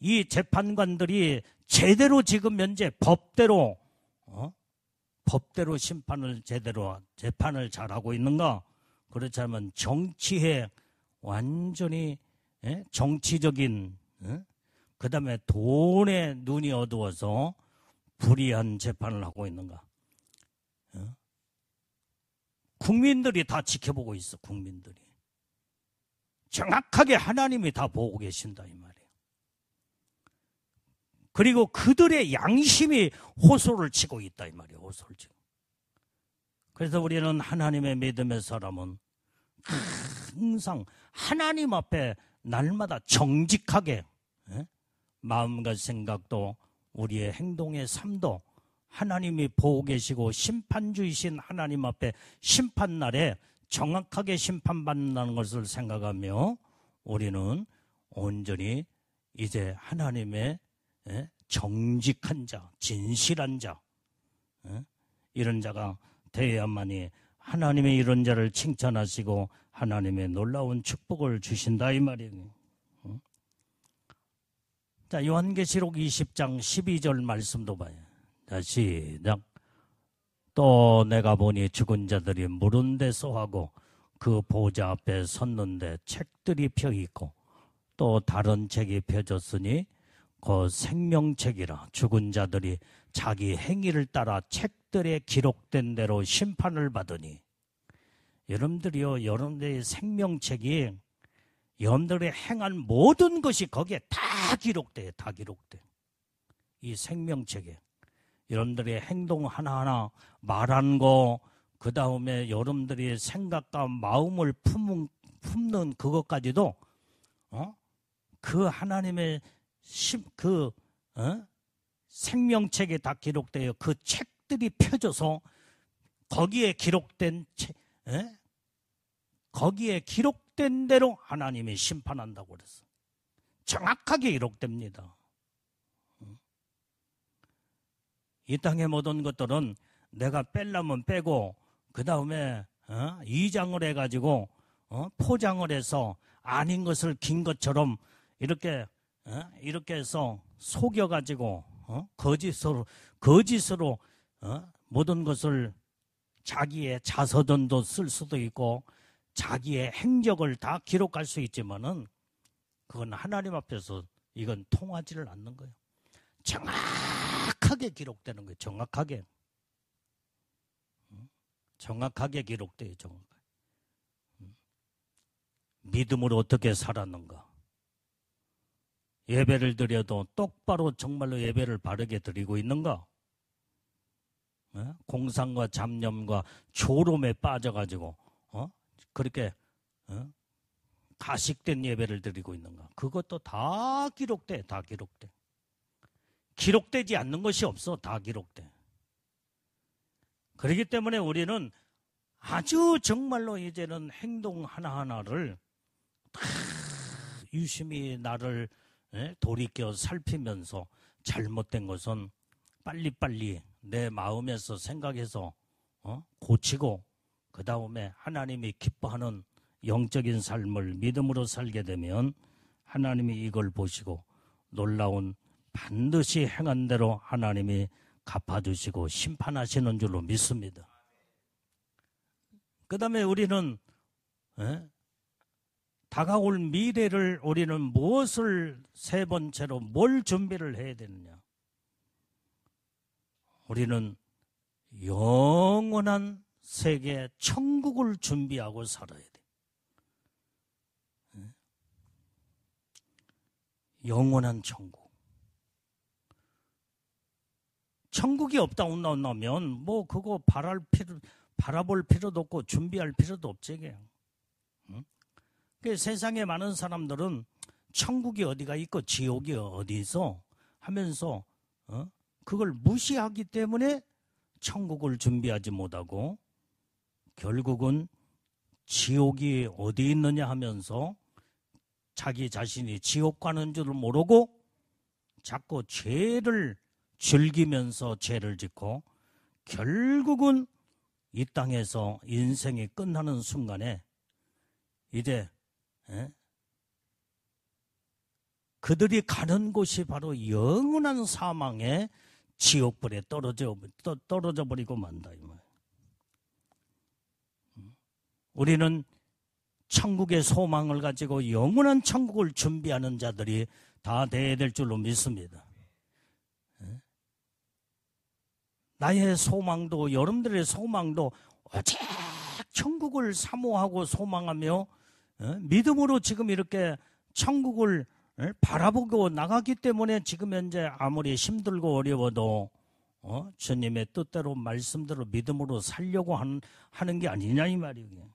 이 재판관들이 제대로 지금 현재 법대로 심판을 제대로 재판을 잘하고 있는가? 그렇지 않으면 정치에 완전히 정치적인 그 다음에 돈에 눈이 어두워서 불의한 재판을 하고 있는가? 국민들이 다 지켜보고 있어. 국민들이 정확하게 하나님이 다 보고 계신다 이 말이에요. 그리고 그들의 양심이 호소를 치고 있다 이 말이에요. 호소를 치고. 그래서 우리는 하나님의 믿음의 사람은 항상 하나님 앞에 날마다 정직하게 마음과 생각도 우리의 행동의 삶도 하나님이 보고 계시고 심판주이신 하나님 앞에 심판날에 정확하게 심판받는다는 것을 생각하며 우리는 온전히 이제 하나님의 정직한 자, 진실한 자 이런 자가 되어야만이 하나님의 이런 자를 칭찬하시고 하나님의 놀라운 축복을 주신다 이 말이에요. 자, 요한계시록 20장 12절 말씀도 봐요. 자, 시작. 또 내가 보니 죽은 자들이 물은 데서 하고 그 보좌 앞에 섰는데 책들이 펴 있고 또 다른 책이 펴졌으니 그 생명책이라 죽은 자들이 자기 행위를 따라 책들에 기록된 대로 심판을 받으니 여러분들이요, 여러분들의 생명책이 여러분들이 행한 모든 것이 거기에 다 기록돼요. 다 기록돼. 이 생명책에 여러분들의 행동 하나하나 말한 거, 그 다음에 여러분들이 생각과 마음을 품는 그것까지도 그 하나님의 생명책에 다 기록되어 그 책들이 펴져서 거기에 기록된 거기에 기록된 대로 하나님이 심판한다고 그랬어. 정확하게 기록됩니다. 이 땅의 모든 것들은 내가 뺄라면 빼고 그 다음에 이장을 해가지고 포장을 해서 아닌 것을 긴 것처럼 이렇게 해서 속여가지고 거짓으로 모든 것을 자기의 자서전도 쓸 수도 있고 자기의 행적을 다 기록할 수 있지만은 그건 하나님 앞에서 이건 통하지를 않는 거예요. 정확하게 기록되는 거예요. 정확하게 기록돼요. 정확하게. 믿음으로 어떻게 살았는가? 예배를 드려도 똑바로 정말로 예배를 바르게 드리고 있는가? 공상과 잡념과 조롱에 빠져가지고 그렇게 가식된 예배를 드리고 있는가? 그것도 다 기록돼. 다 기록돼. 기록되지 않는 것이 없어. 다 기록돼. 그렇기 때문에 우리는 아주 정말로 이제는 행동 하나하나를 다 유심히 나를 돌이켜 살피면서 잘못된 것은 빨리빨리 내 마음에서 생각해서 고치고 그 다음에 하나님이 기뻐하는 영적인 삶을 믿음으로 살게 되면 하나님이 이걸 보시고 놀라운 반드시 행한 대로 하나님이 갚아주시고 심판하시는 줄로 믿습니다. 그 다음에 우리는 다가올 미래를 우리는 무엇을 세 번째로 뭘 준비를 해야 되느냐? 우리는 영원한 세계 천국을 준비하고 살아야 돼. 영원한 천국. 천국이 없다 온다면 뭐 그거 바라볼 필요도 없고 준비할 필요도 없지. 그 세상에 많은 사람들은 천국이 어디가 있고 지옥이 어디 있어 하면서 그걸 무시하기 때문에 천국을 준비하지 못하고 결국은 지옥이 어디 있느냐 하면서 자기 자신이 지옥 가는 줄을 모르고 자꾸 죄를 즐기면서 죄를 짓고 결국은 이 땅에서 인생이 끝나는 순간에 이제 그들이 가는 곳이 바로 영원한 사망의 지옥불에 떨어져 버리고 만다. 이 말. 우리는 천국의 소망을 가지고 영원한 천국을 준비하는 자들이 다 돼야 될 줄로 믿습니다. 나의 소망도 여러분들의 소망도 오직 천국을 사모하고 소망하며 믿음으로 지금 이렇게 천국을 바라보고 나가기 때문에 지금 현재 아무리 힘들고 어려워도 주님의 뜻대로 말씀대로 믿음으로 살려고 하는 게 아니냐 이 말이에요.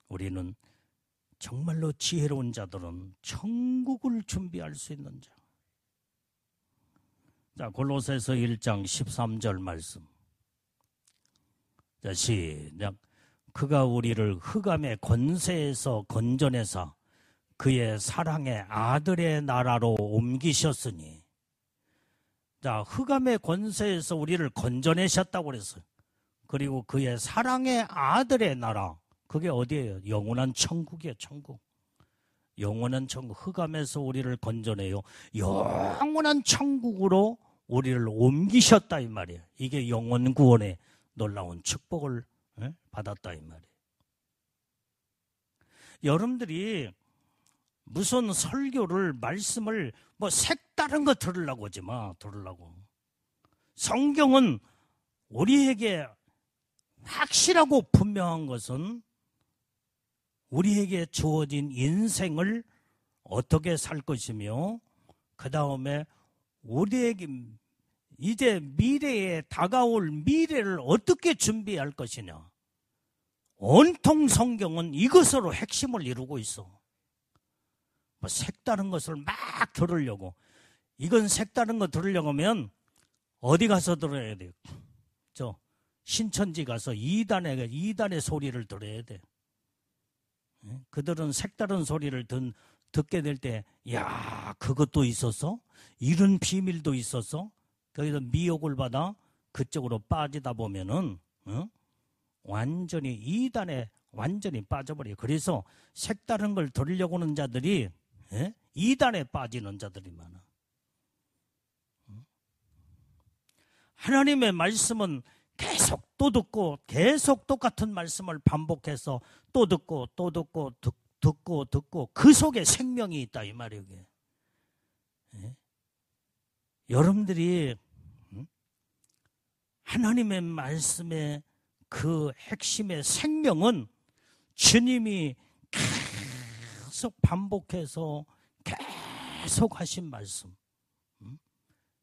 우리는 정말로 지혜로운 자들은 천국을 준비할 수 있는 자. 자, 골로새서 1장 13절 말씀. 자, 시작. 그가 우리를 흑암의 권세에서 건져내사 그의 사랑의 아들의 나라로 옮기셨으니. 자, 흑암의 권세에서 우리를 건져내셨다고 그랬어요. 그리고 그의 사랑의 아들의 나라. 그게 어디예요? 영원한 천국이에요. 천국. 영원한 천국. 흑암에서 우리를 건져내요. 영원한 천국으로 우리를 옮기셨다 이 말이에요. 이게 영원 구원의 놀라운 축복을 받았다 이 말이에요. 여러분들이 무슨 설교를 말씀을 뭐 색다른 거 들으려고 하지 마. 들으려고. 성경은 우리에게 확실하고 분명한 것은 우리에게 주어진 인생을 어떻게 살 것이며 그 다음에 우리에게 이제 미래에 다가올 미래를 어떻게 준비할 것이냐. 온통 성경은 이것으로 핵심을 이루고 있어. 뭐 색다른 것을 막 들으려고. 이건 색다른 거 들으려고 하면 어디 가서 들어야 돼요? 저 신천지 가서 이단의 소리를 들어야 돼. 그들은 색다른 소리를 듣게 될 때, 야, 그것도 있었어? 이런 비밀도 있었어? 거기서 미혹을 받아 그쪽으로 빠지다 보면은 완전히 이단에 완전히 빠져버려요. 그래서 색다른 걸 들으려고 하는 자들이 이단에 빠지는 자들이 많아. 하나님의 말씀은 계속 또 듣고 계속 똑같은 말씀을 반복해서 또 듣고 또 듣고 듣고 그 속에 생명이 있다 이 말이에요. 예? 여러분들이 하나님의 말씀의 그 핵심의 생명은 주님이 계속 반복해서 계속 하신 말씀,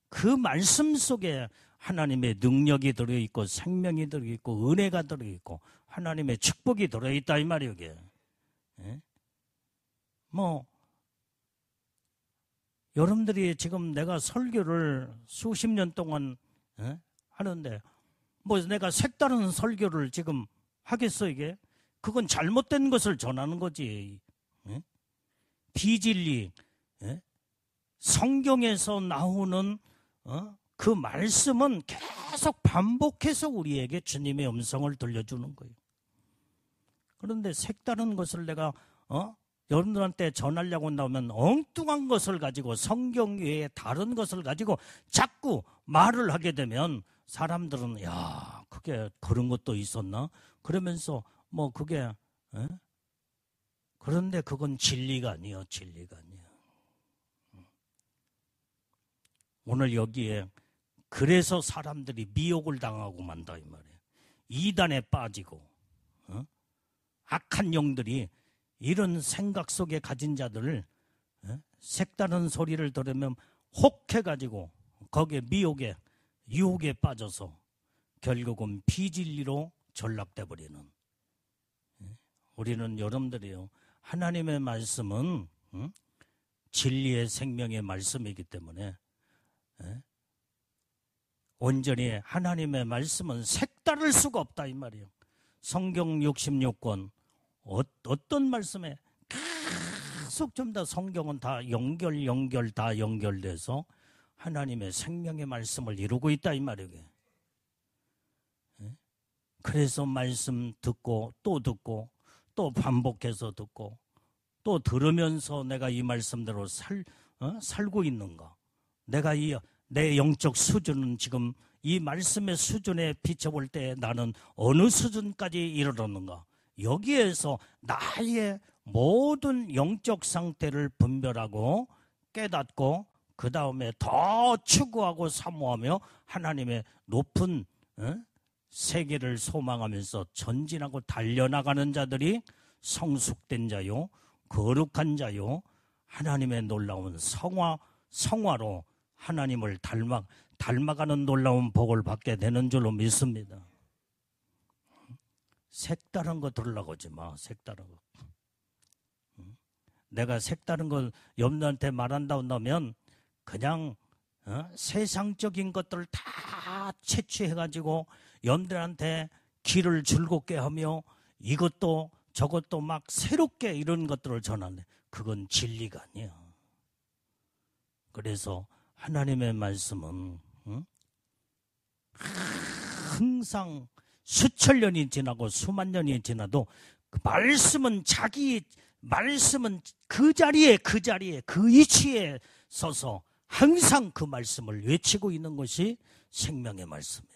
그 말씀 속에 하나님의 능력이 들어있고 생명이 들어있고 은혜가 들어있고 하나님의 축복이 들어있다 이 말이에요. 예? 뭐 여러분들이 지금 내가 설교를 수십 년 동안 하는데 뭐 내가 색다른 설교를 지금 하겠어 이게? 그건 잘못된 것을 전하는 거지. 비진리, 성경에서 나오는 그 말씀은 계속 반복해서 우리에게 주님의 음성을 들려주는 거예요. 그런데 색다른 것을 내가 여러분들한테 전하려고 나오면 엉뚱한 것을 가지고 성경 외에 다른 것을 가지고 자꾸 말을 하게 되면 사람들은 야 그게 그런 것도 있었나? 그러면서 뭐 그게 그런데 그건 진리가 아니에요. 진리가 아니에요. 오늘 여기에 그래서 사람들이 미혹을 당하고 만다 이 말이에요. 이단에 빠지고 악한 영들이 이런 생각 속에 가진 자들을 색다른 소리를 들으면 혹해가지고 거기에 미혹에 유혹에 빠져서 결국은 비진리로 전락돼 버리는. 우리는 여러분들이요 하나님의 말씀은 진리의 생명의 말씀이기 때문에 온전히 하나님의 말씀은 색다를 수가 없다 이 말이에요. 성경 66권 어떤 말씀에 계속 좀 다 성경은 다 연결 다 연결돼서 하나님의 생명의 말씀을 이루고 있다 이 말이에요. 그래서 말씀 듣고 또 반복해서 듣고 또 들으면서 내가 이 말씀대로 살고 있는가? 내가 내 영적 수준은 지금 이 말씀의 수준에 비춰볼 때 나는 어느 수준까지 이르렀는가? 여기에서 나의 모든 영적 상태를 분별하고 깨닫고 그 다음에 더 추구하고 사모하며 하나님의 높은 세계를 소망하면서 전진하고 달려나가는 자들이 성숙된 자요 거룩한 자요 하나님의 놀라운 성화로 하나님을 닮아가는 놀라운 복을 받게 되는 줄로 믿습니다. 색다른 거 들으려고 하지 마. 색다른 거. 내가 색다른 걸 여러분들한테 말한다고 하면 그냥 세상적인 것들을 다 채취해가지고 여러분들한테 귀를 즐겁게 하며 이것도 저것도 막 새롭게 이런 것들을 전하는데 그건 진리가 아니야. 그래서 하나님의 말씀은 항상 수천 년이 지나고 수만 년이 지나도 그 말씀은 그 자리에 그 위치에 서서 항상 그 말씀을 외치고 있는 것이 생명의 말씀이에요.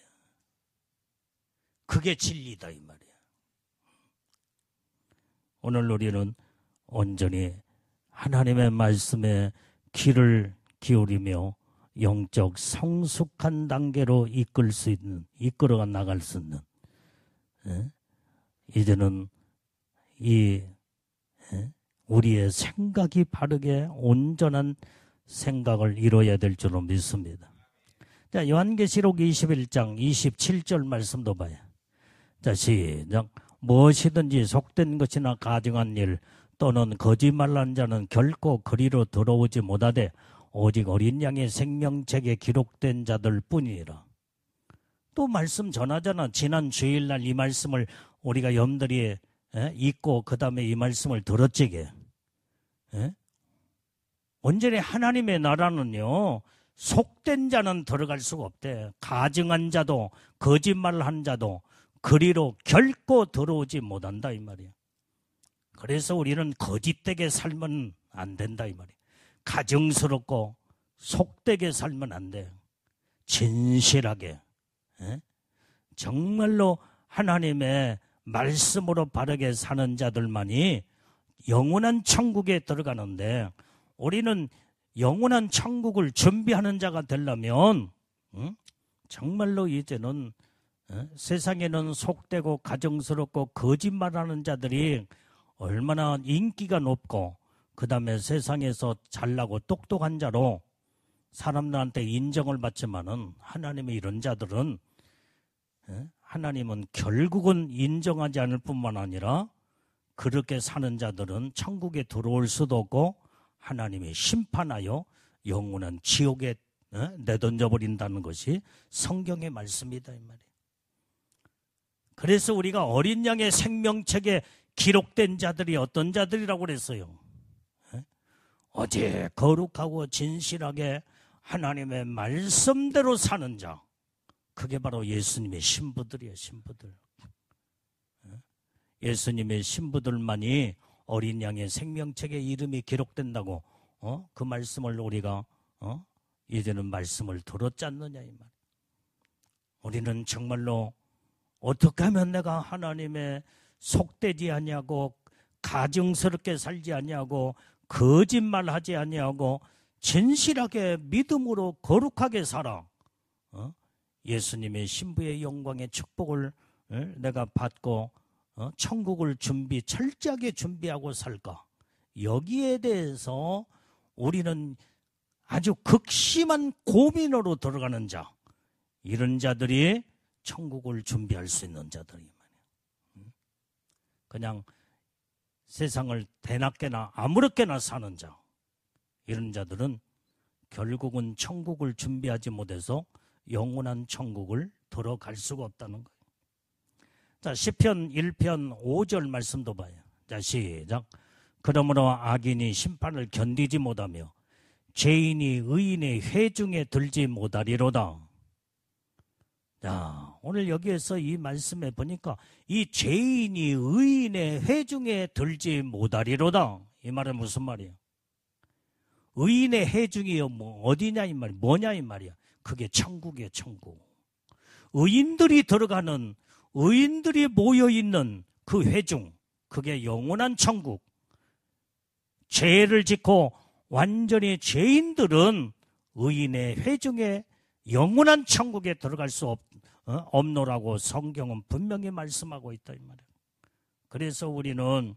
그게 진리다 이 말이야. 오늘 우리는 온전히 하나님의 말씀에 귀를 기울이며 영적 성숙한 단계로 이끌어 나갈 수 있는 이제는 우리의 생각이 바르게 온전한 생각을 이뤄야 될 줄로 믿습니다. 자, 요한계시록 21장 27절 말씀도 봐요. 자, 시작. 무엇이든지 속된 것이나 가증한 일 또는 거짓말한 자는 결코 그리로 들어오지 못하되 오직 어린 양의 생명책에 기록된 자들 뿐이니라. 또 말씀 전하잖아. 지난 주일날 이 말씀을 우리가 여러분들이 읽고 그 다음에 이 말씀을 들었지게. 온전히 하나님의 나라는요 속된 자는 들어갈 수가 없대. 가증한 자도 거짓말한 자도 그리로 결코 들어오지 못한다 이 말이야. 그래서 우리는 거짓되게 살면 안 된다 이 말이야. 가증스럽고 속되게 살면 안 돼. 진실하게 정말로 하나님의 말씀으로 바르게 사는 자들만이 영원한 천국에 들어가는데 우리는 영원한 천국을 준비하는 자가 되려면 정말로 이제는 세상에는 속되고 가정스럽고 거짓말하는 자들이 얼마나 인기가 높고 그 다음에 세상에서 잘나고 똑똑한 자로 사람들한테 인정을 받지만은 하나님의 이런 자들은 하나님은 결국은 인정하지 않을 뿐만 아니라 그렇게 사는 자들은 천국에 들어올 수도 없고 하나님이 심판하여 영원한 지옥에 내던져 버린다는 것이 성경의 말씀이다 이 말이에요. 그래서 우리가 어린 양의 생명책에 기록된 자들이 어떤 자들이라고 그랬어요? 어제 거룩하고 진실하게 하나님의 말씀대로 사는 자, 그게 바로 예수님의 신부들이에요. 신부들. 예수님의 신부들만이 어린 양의 생명책에 이름이 기록된다고 그 말씀을 우리가 이제는 말씀을 들었지 않느냐 이 말. 우리는 정말로 어떻게 하면 내가 하나님의 속되지 아니하고 가증스럽게 살지 아니하고 거짓말하지 아니하고 진실하게 믿음으로 거룩하게 살아 예수님의 신부의 영광의 축복을 내가 받고 천국을 철저하게 준비하고 살까? 여기에 대해서 우리는 아주 극심한 고민으로 들어가는 자, 이런 자들이 천국을 준비할 수 있는 자들이 말이에요. 그냥 세상을 대낮게나 아무렇게나 사는 자, 이런 자들은 결국은 천국을 준비하지 못해서 영원한 천국을 들어갈 수가 없다는 거예요. 자, 시편 1편 5절 말씀도 봐요. 자, 시작. 그러므로 악인이 심판을 견디지 못하며 죄인이 의인의 회중에 들지 못하리로다. 자, 오늘 여기에서 이 말씀에 보니까 이 죄인이 의인의 회중에 들지 못하리로다. 이 말은 무슨 말이에요? 의인의 회중이 뭐 어디냐 이 말이야? 뭐냐 이 말이야? 그게 천국이에요, 천국. 의인들이 들어가는, 의인들이 모여있는 그 회중, 그게 영원한 천국. 죄를 짓고 완전히 죄인들은 의인의 회중에 영원한 천국에 들어갈 수 없노라고 성경은 분명히 말씀하고 있다 이 말이에요. 그래서 우리는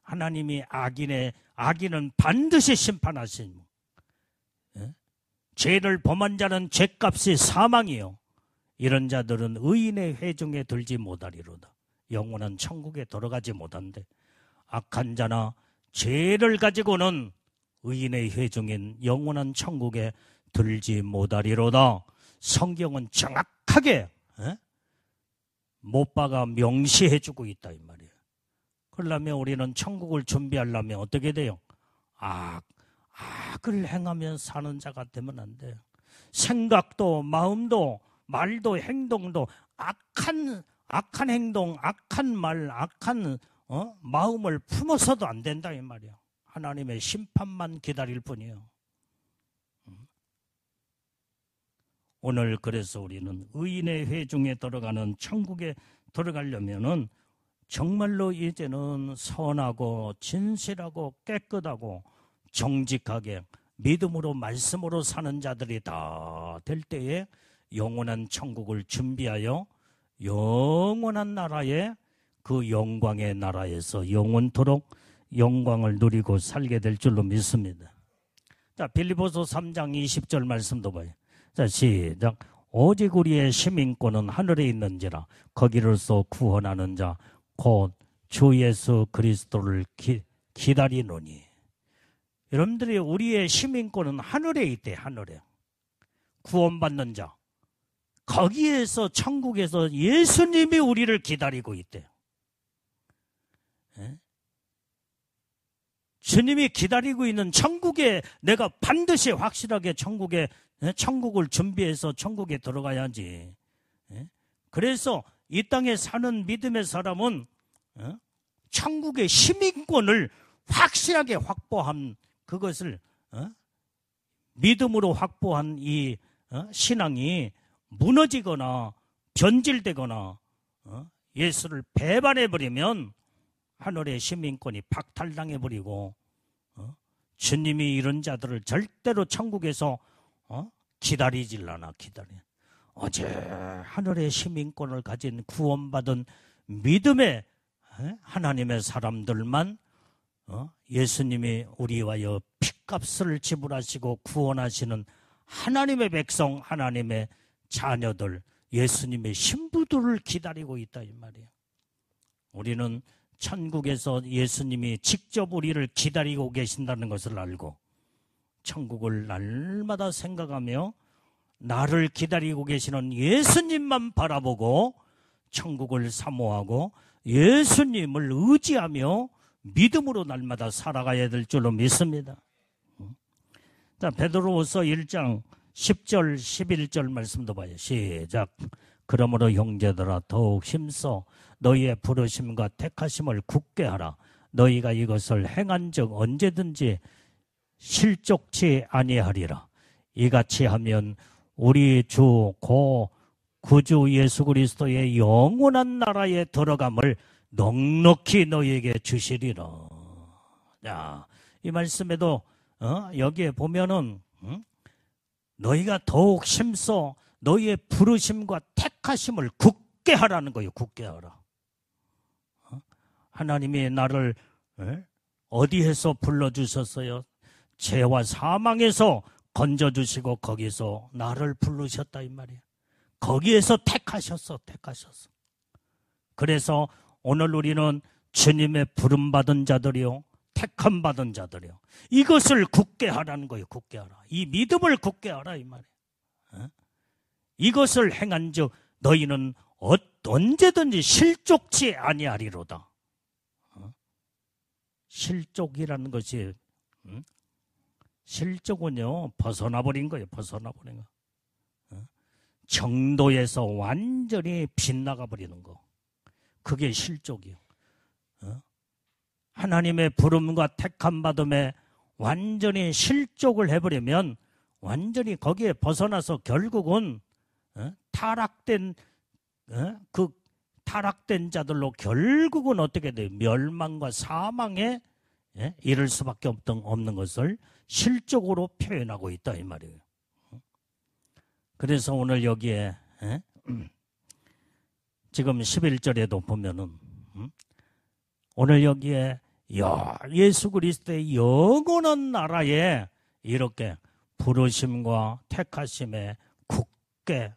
하나님이 악인은 반드시 심판하신, 죄를 범한 자는 죄값이 사망이요 이런 자들은 의인의 회중에 들지 못하리로다. 영원한 천국에 들어가지 못한대. 악한 자나 죄를 가지고는 의인의 회중인 영원한 천국에 들지 못하리로다. 성경은 정확하게 못 박아 명시해 주고 있다 이 말이에요. 그러려면 우리는 천국을 준비하려면 어떻게 돼요? 악을 행하면 사는 자가 되면 안 돼요. 생각도 마음도 말도 행동도 악한 행동, 악한 말, 악한 마음을 품어서도 안 된다 이 말이에요. 하나님의 심판만 기다릴 뿐이에요. 오늘 그래서 우리는 의인의 회중에 들어가는 천국에 들어가려면은 정말로 이제는 선하고 진실하고 깨끗하고 정직하게 믿음으로 말씀으로 사는 자들이 다 될 때에 영원한 천국을 준비하여 영원한 나라에 그 영광의 나라에서 영원토록 영광을 누리고 살게 될 줄로 믿습니다. 자, 빌립보서 3장 20절 말씀도 봐요. 자, 시작. 오직 우리의 시민권은 하늘에 있는지라 거기로서 구원하는 자 곧 주 예수 그리스도를 기다리노니. 여러분들이 우리의 시민권은 하늘에 있대. 하늘에 구원받는 자, 거기에서 천국에서 예수님이 우리를 기다리고 있대요. 주님이 기다리고 있는 천국에 내가 반드시 확실하게 천국을 준비해서 천국에 들어가야지. 그래서 이 땅에 사는 믿음의 사람은 천국의 시민권을 확실하게 확보한 그것을 믿음으로 확보한 이 신앙이 무너지거나 변질되거나 예수를 배반해버리면 하늘의 시민권이 박탈당해버리고 주님이 이런 자들을 절대로 천국에서 기다리질 않아. 어제 하늘의 시민권을 가진 구원받은 믿음의 하나님의 사람들만 예수님이 우리와여 핏값을 지불하시고 구원하시는 하나님의 백성, 하나님의 자녀들, 예수님의 신부들을 기다리고 있다 이 말이에요. 우리는 천국에서 예수님이 직접 우리를 기다리고 계신다는 것을 알고 천국을 날마다 생각하며 나를 기다리고 계시는 예수님만 바라보고 천국을 사모하고 예수님을 의지하며 믿음으로 날마다 살아가야 될 줄로 믿습니다. 자, 베드로후서 1장 10절 11절 말씀도 봐요. 시작. 그러므로 형제들아 더욱 힘써 너희의 부르심과 택하심을 굳게 하라. 너희가 이것을 행한 적 언제든지 실족치 아니하리라. 이같이 하면 우리 주 고 구주 예수 그리스도의 영원한 나라에 들어감을 넉넉히 너희에게 주시리라. 자, 이 말씀에도 여기에 보면은 너희가 더욱 힘써 너희의 부르심과 택하심을 굳게 하라는 거예요. 굳게 하라. 하나님이 나를 어디에서 불러주셨어요? 죄와 사망에서 건져주시고 거기서 나를 부르셨다 이 말이에요. 거기에서 택하셨어. 그래서 오늘 우리는 주님의 부름받은 자들이요, 택함 받은 자들이요, 이것을 굳게 하라는 거예요. 굳게 하라. 이 믿음을 굳게 하라 이 말이에요. 이것을 행한 즉 너희는 언제든지 실족치 아니하리로다. 실족이라는 것이 실족은요 벗어나버린 거예요. 벗어나버린 거. 정도에서 완전히 빗나가버리는 거. 그게 실족이요. 하나님의 부름과 택함 받음에 완전히 실족을 해버리면 완전히 거기에 벗어나서 결국은 타락된 그 타락된 자들로 결국은 어떻게 돼요? 멸망과 사망에 이를 수밖에 없는 것을 실족으로 표현하고 있다 이 말이에요. 그래서 오늘 여기에 지금 11절에도 보면은 오늘 여기에 예수 그리스도의 영원한 나라에 이렇게 부르심과 택하심에 굳게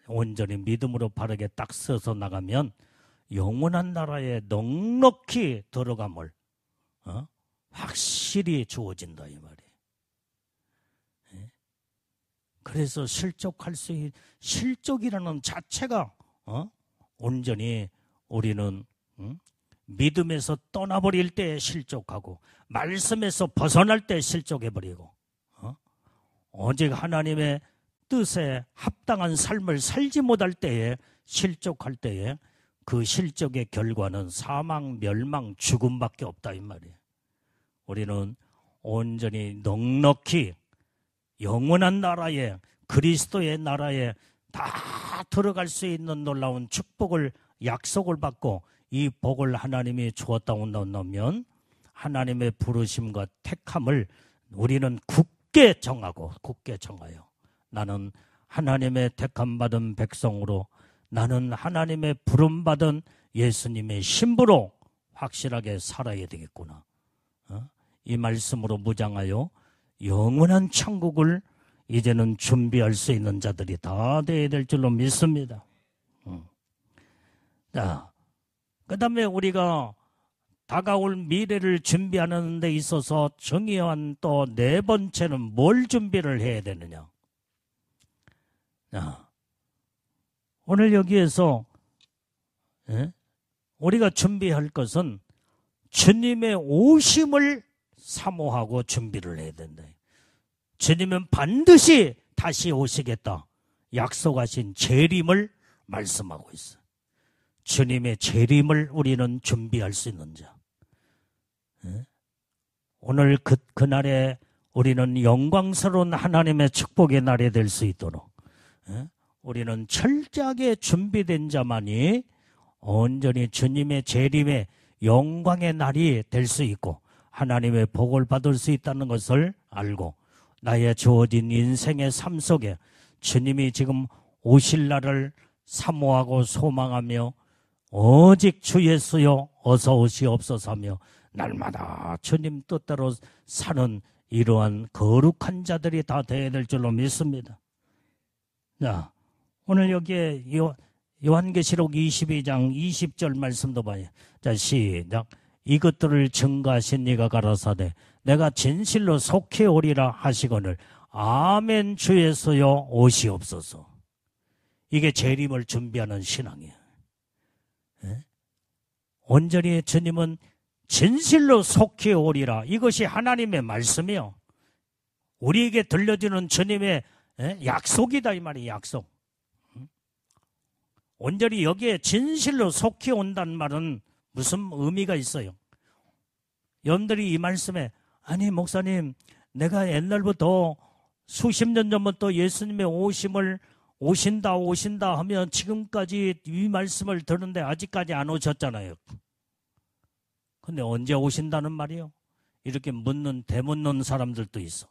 온전히 믿음으로 바르게 딱 서서 나가면 영원한 나라에 넉넉히 들어감을 확실히 주어진다 이 말이에요. 그래서 실족이라는 자체가 온전히 우리는 믿음에서 떠나버릴 때 실족하고 말씀에서 벗어날 때 실족해버리고 오직 하나님의 뜻에 합당한 삶을 살지 못할 때에 실족할 때에 그 실족의 결과는 사망, 멸망, 죽음밖에 없다 이 말이에요. 우리는 온전히 넉넉히 영원한 나라에 그리스도의 나라에 다 들어갈 수 있는 놀라운 축복을 약속을 받고 이 복을 하나님이 주었다 온다면 하나님의 부르심과 택함을 우리는 굳게 정하고 굳게 정하여 나는 하나님의 택함 받은 백성으로 나는 하나님의 부름 받은 예수님의 신부로 확실하게 살아야 되겠구나. 이 말씀으로 무장하여 영원한 천국을 이제는 준비할 수 있는 자들이 다 되어야 될 줄로 믿습니다. 자, 그 다음에 우리가 다가올 미래를 준비하는 데 있어서 중요한 또 네 번째는 뭘 준비를 해야 되느냐. 자, 오늘 여기에서 우리가 준비할 것은 주님의 오심을 사모하고 준비를 해야 된다. 주님은 반드시 다시 오시겠다 약속하신 재림을 말씀하고 있어요. 주님의 재림을 우리는 준비할 수 있는 자. 오늘 그날에 우리는 영광스러운 하나님의 축복의 날이 될 수 있도록 우리는 철저하게 준비된 자만이 온전히 주님의 재림에 영광의 날이 될 수 있고 하나님의 복을 받을 수 있다는 것을 알고 나의 주어진 인생의 삶 속에 주님이 지금 오실 날을 사모하고 소망하며 오직 주 예수여 어서 오시옵소서 하며 날마다 주님 뜻대로 사는 이러한 거룩한 자들이 다 되어야 될 줄로 믿습니다. 자, 오늘 여기에 요한계시록 22장 20절 말씀도 봐요. 자, 시작. 이것들을 증거하신 이가 가라사대 내가 진실로 속히 오리라 하시거늘 아멘 주 예수여 오시옵소서. 이게 재림을 준비하는 신앙이에요. 온전히 주님은 진실로 속히 오리라. 이것이 하나님의 말씀이요. 우리에게 들려주는 주님의 약속이다 이 말이에요. 약속. 온전히 여기에 진실로 속히 온다는 말은 무슨 의미가 있어요? 여러분들이 이 말씀에 아니 목사님 내가 옛날부터 수십 년 전부터 예수님의 오신다 하면 지금까지 이 말씀을 듣는데 아직까지 안 오셨잖아요. 근데 언제 오신다는 말이요? 이렇게 되묻는 사람들도 있어.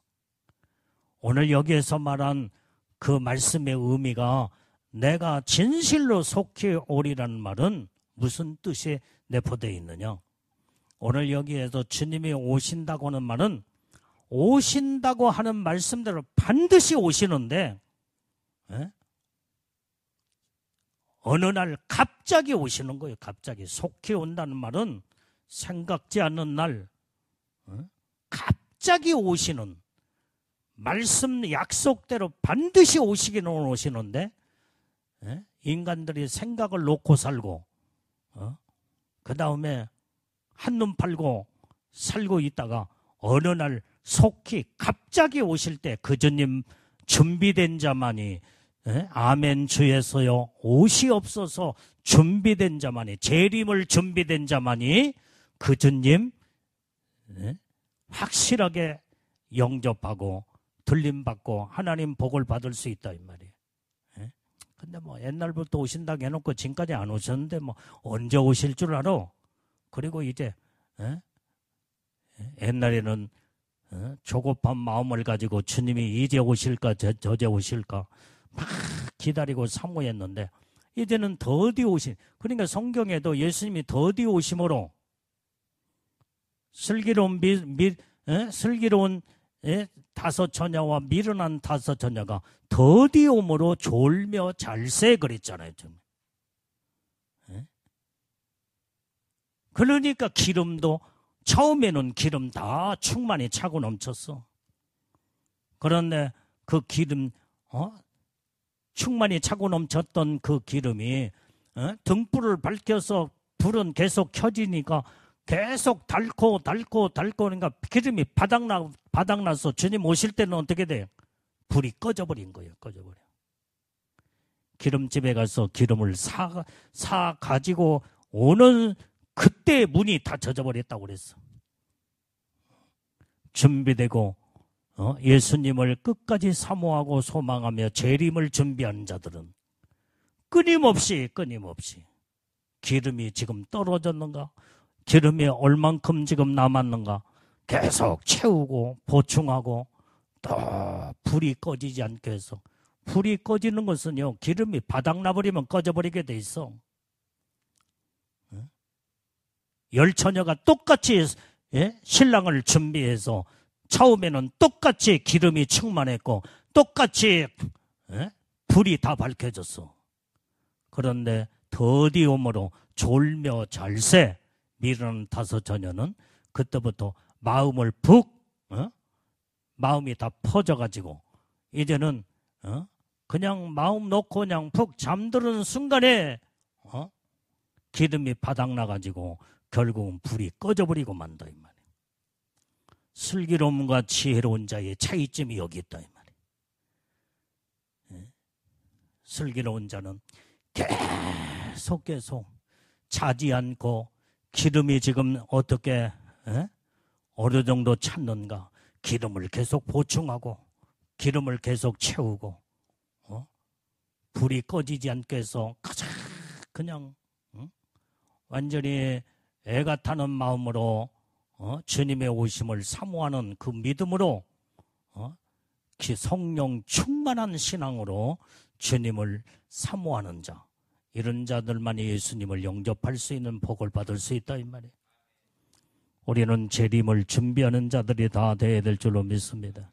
오늘 여기에서 말한 그 말씀의 의미가 내가 진실로 속히 오리라는 말은 무슨 뜻이 내포되어 있느냐? 오늘 여기에서 주님이 오신다고 하는 말은 오신다고 하는 말씀대로 반드시 오시는데 어느 날 갑자기 오시는 거예요. 갑자기 속히 온다는 말은 생각지 않는 날 갑자기 오시는 말씀 약속대로 반드시 오시기는 오시는데 인간들이 생각을 놓고 살고 그 다음에 한눈 팔고 살고 있다가 어느 날 속히 갑자기 오실 때 그 주님 준비된 자만이 아멘 주 예수여 오시옵소서 준비된 자만이 재림을 준비된 자만이 그 주님 확실하게 영접하고 들림받고 하나님 복을 받을 수 있다 이 말이에요. 근데 뭐 옛날부터 오신다고 해놓고 지금까지 안 오셨는데 뭐 언제 오실 줄 알아? 그리고 이제 옛날에는 조급한 마음을 가지고 주님이 이제 오실까 저제 오실까 막 기다리고 사모했는데 이제는 더디 오신 그러니까 성경에도 예수님이 더디 오심으로 슬기로운 다섯 처녀와 미련한 다섯 처녀가 더디 오므로 졸며 잘세 그랬잖아요. 좀. 그러니까 기름도 처음에는 기름 다 충만히 차고 넘쳤어. 그런데 그 기름 충만히 차고 넘쳤던 그 기름이 등불을 밝혀서 불은 계속 켜지니까 계속 닳고 그러니까 기름이 바닥나서 주님 오실 때는 어떻게 돼요? 불이 꺼져버린 거예요. 꺼져버려. 기름집에 가서 기름을 사 가지고 오는 그때 문이 다 젖어버렸다고 그랬어. 준비되고 예수님을 끝까지 사모하고 소망하며 재림을 준비하는 자들은 끊임없이 기름이 지금 떨어졌는가? 기름이 얼만큼 지금 남았는가? 계속 채우고 보충하고 또 불이 꺼지지 않게 해서 불이 꺼지는 것은요 기름이 바닥나버리면 꺼져버리게 돼 있어. 열 처녀가 똑같이 신랑을 준비해서 처음에는 똑같이 기름이 충만했고 똑같이 불이 다 밝혀졌어. 그런데 더디 오므로 졸며 잘세 미련한 다섯 처녀는 그때부터 마음이 다 퍼져가지고 이제는 그냥 마음 놓고 그냥 푹 잠드는 순간에 기름이 바닥나가지고 결국은 불이 꺼져버리고 만다 이 말이에요. 슬기로움과 지혜로운 자의 차이점이 여기 있다 이 말이에요. 슬기로운 자는 계속 차지 않고 기름이 지금 어떻게 어느 정도 찼는가 기름을 계속 보충하고 기름을 계속 채우고 불이 꺼지지 않게 해서 가장 그냥 완전히 애가 타는 마음으로 주님의 오심을 사모하는 그 믿음으로 성령 충만한 신앙으로 주님을 사모하는 자, 이런 자들만이 예수님을 영접할 수 있는 복을 받을 수 있다 이 말이에요. 우리는 재림을 준비하는 자들이 다 되어야 될 줄로 믿습니다.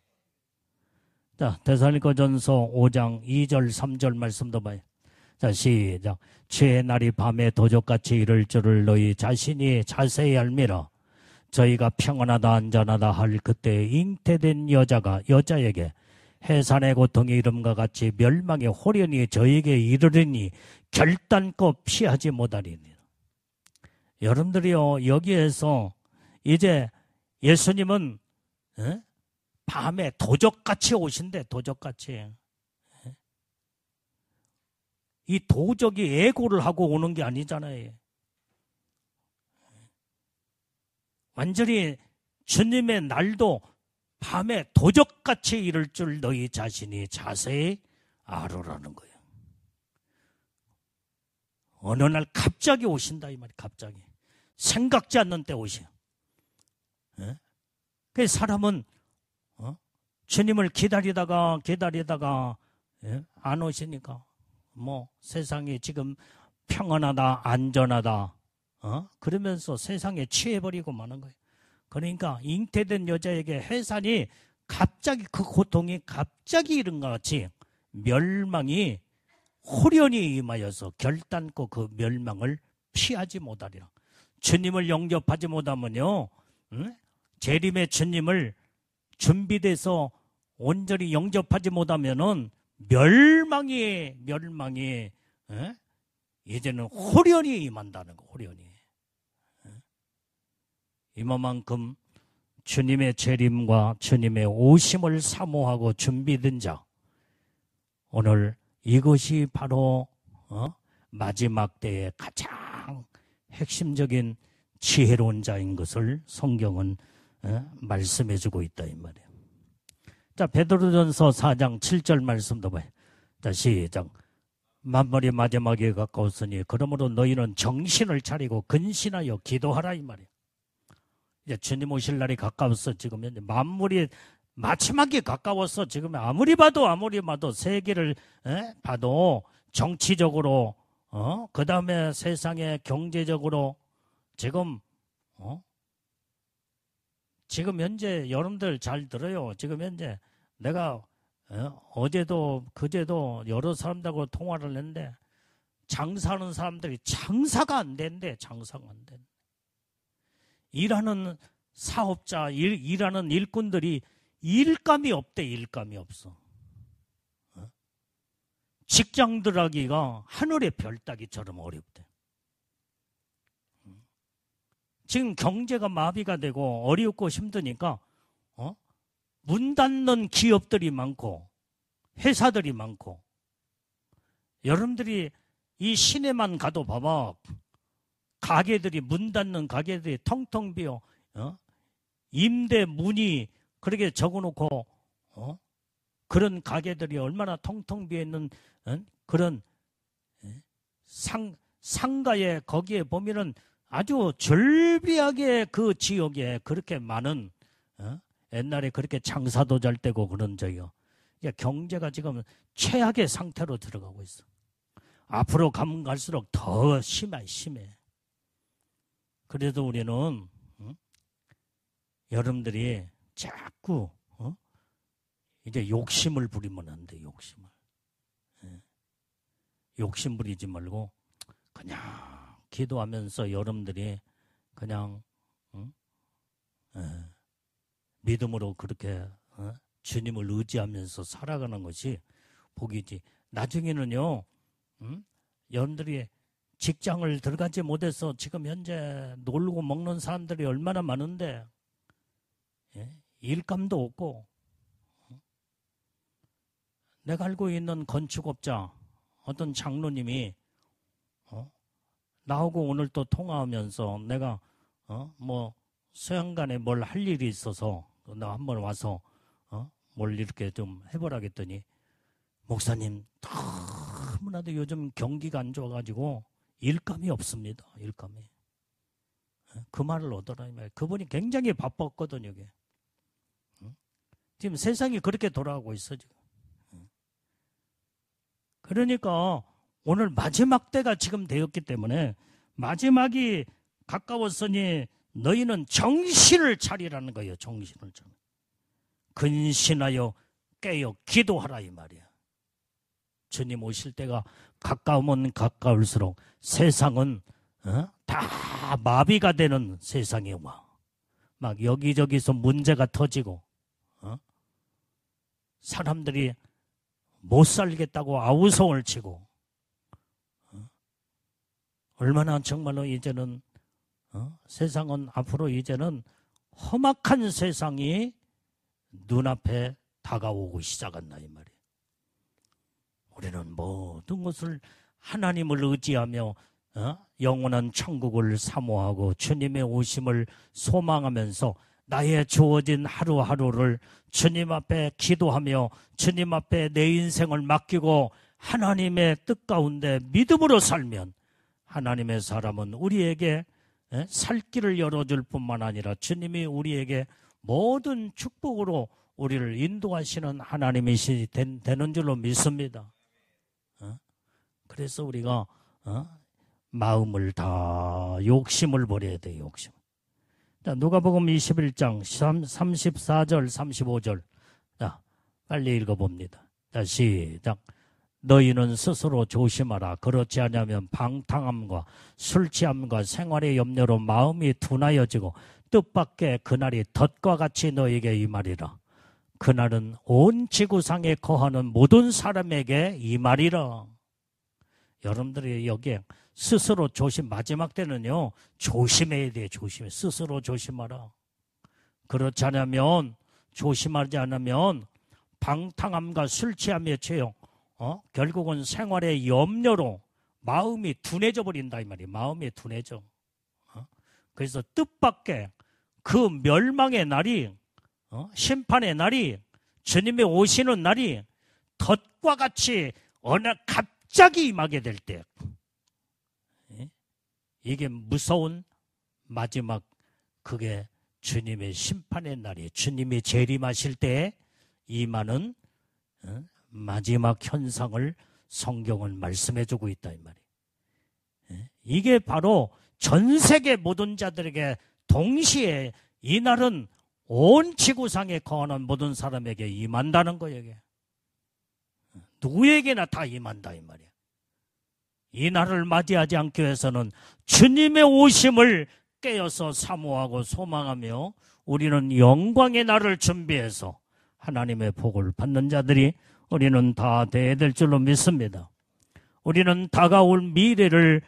자, 데살로니가전서 5장 2절 3절 말씀도 봐요. 자, 시작. 주의 날이 밤에 도적같이 이를 줄을 너희 자신이 자세히 알미라. 저희가 평안하다 안전하다 할 그때 잉태된 여자에게 해산의 고통의 이름과 같이 멸망의 호련이 저에게 이르리니 결단코 피하지 못하리니. 여러분들이요, 여기에서 이제 예수님은 밤에 도적같이 오신대. 도적같이. 이 도적이 애고를 하고 오는 게 아니잖아요. 완전히 주님의 날도 밤에 도적같이 이를 줄 너희 자신이 자세히 알으라는 거예요. 어느 날 갑자기 오신다 이 말이에요. 갑자기. 생각지 않는 때 오셔. 그 사람은 주님을 기다리다가 안 오시니까 뭐 세상이 지금 평안하다 안전하다 그러면서 세상에 취해버리고 마는 거예요. 그러니까 잉태된 여자에게 해산이 갑자기 그 고통이 갑자기 이른 것 같이 멸망이 호련히 임하여서 결단코 그 멸망을 피하지 못하리라. 주님을 영접하지 못하면요, 재림의 주님을 준비돼서 온전히 영접하지 못하면은 멸망이 이제는 호련히 임한다는 거. 호련히. 이만큼 주님의 재림과 주님의 오심을 사모하고 준비된 자, 오늘 이것이 바로 마지막 때의 가장 핵심적인 지혜로운 자인 것을 성경은 말씀해주고 있다 이 말이에요. 자, 베드로전서 4장 7절 말씀도 봐요. 자, 시작. 만물이 마지막에 가까웠으니 그러므로 너희는 정신을 차리고 근신하여 기도하라 이 말이에요. 이제 주님 오실 날이 가까웠어. 지금 현재 만물이 마지막에 가까워서 지금 아무리 봐도 세계를 봐도 정치적으로 그 다음에 세상의 경제적으로 지금 현재 여러분들 잘 들어요. 지금 현재 내가 어제도 그제도 여러 사람들하고 통화를 했는데 장사하는 사람들이 장사가 안 된대. 장사가 안 된대. 일하는 사업자, 일하는 일꾼들이 일감이 없대. 일감이 없어. 직장 들어가기가 하늘의 별 따기처럼 어렵대. 지금 경제가 마비가 되고 어렵고 힘드니까 문 닫는 기업들이 많고 회사들이 많고, 여러분들이 이 시내만 가도 봐봐. 가게들이 문 닫는 가게들이 텅텅 비어 임대 문이 그렇게 적어놓고 그런 가게들이 얼마나 텅텅 비어 있는 그런 상가에 거기에 보면은 아주 절비하게 그 지역에 그렇게 많은 옛날에 그렇게 장사도 잘 되고 그런 적이요. 경제가 지금 최악의 상태로 들어가고 있어. 앞으로 가면 갈수록 더 심해. 그래도 우리는 여러분들이 자꾸 이제 욕심을 부리면 안 돼. 욕심 부리지 말고 그냥 기도하면서 여러분들이 그냥 믿음으로 그렇게 주님을 의지하면서 살아가는 것이 복이지. 나중에는요, 여러분들이 직장을 들어가지 못해서 지금 현재 놀고 먹는 사람들이 얼마나 많은데 일감도 없고, 내가 알고 있는 건축업자 어떤 장로님이 나하고 오늘 또 통화하면서 내가 뭐 수양간에 뭘 할 일이 있어서 나 한번 와서 뭘 이렇게 좀 해보라 했더니, 목사님 너무나도 요즘 경기가 안 좋아가지고 일감이 없습니다. 일감이. 그 말을 얻어라 이 말이에요. 그분이 굉장히 바빴거든요. 이게. 지금 세상이 그렇게 돌아가고 있어 지금. 그러니까 오늘 마지막 때가 지금 되었기 때문에 마지막이 가까웠으니 너희는 정신을 차리라는 거예요. 정신을 차려. 근신하여 깨어 기도하라 이 말이야. 주님 오실 때가 가까우면 가까울수록 세상은 다 마비가 되는 세상이 와. 막 여기저기서 문제가 터지고 사람들이 못 살겠다고 아우성을 치고 얼마나 정말로 이제는 세상은 앞으로 이제는 험악한 세상이 눈앞에 다가오고 시작한다 이 말이에요. 우리는 모든 것을 하나님을 의지하며 영원한 천국을 사모하고 주님의 오심을 소망하면서 나의 주어진 하루하루를 주님 앞에 기도하며 주님 앞에 내 인생을 맡기고 하나님의 뜻 가운데 믿음으로 살면 하나님의 사람은 우리에게 살 길을 열어줄 뿐만 아니라 주님이 우리에게 모든 축복으로 우리를 인도하시는 하나님이시 되는 줄로 믿습니다. 그래서 우리가 마음을 다 욕심을 버려야 돼요. 욕심. 자, 누가복음 21장 34절 35절 자, 빨리 읽어봅니다. 자, 시작. 너희는 스스로 조심하라. 그렇지 않으면 방탕함과 술취함과 생활의 염려로 마음이 둔하여지고 뜻밖의 그날이 덫과 같이 너에게 임하리라. 그날은 온 지구상에 거하는 모든 사람에게 임하리라. 여러분들이 여기에 스스로 마지막 때는요, 조심해야 돼요. 조심해. 스스로 조심하라. 그렇지 않으면, 조심하지 않으면, 방탕함과 술취함에 취해, 결국은 생활의 염려로 마음이 둔해져 버린다, 이 말이에요. 마음이 둔해져. 그래서 뜻밖의 그 멸망의 날이, 심판의 날이, 주님의 오시는 날이 덫과 같이 어느 갑자기 임하게 될 때, 이게 무서운 마지막 그게 주님의 심판의 날이 주님이 재림하실 때에 임하는 마지막 현상을 성경은 말씀해주고 있다 이 말이에요. 이게 바로 전 세계 모든 자들에게 동시에 이 날은 온 지구상에 거하는 모든 사람에게 임한다는 거예요. 이게. 누구에게나 다 임한다 이 말이에요. 이 날을 맞이하지 않기 위해서는 주님의 오심을 깨어서 사모하고 소망하며 우리는 영광의 날을 준비해서 하나님의 복을 받는 자들이 우리는 다 되어야 될 줄로 믿습니다. 우리는 다가올 미래를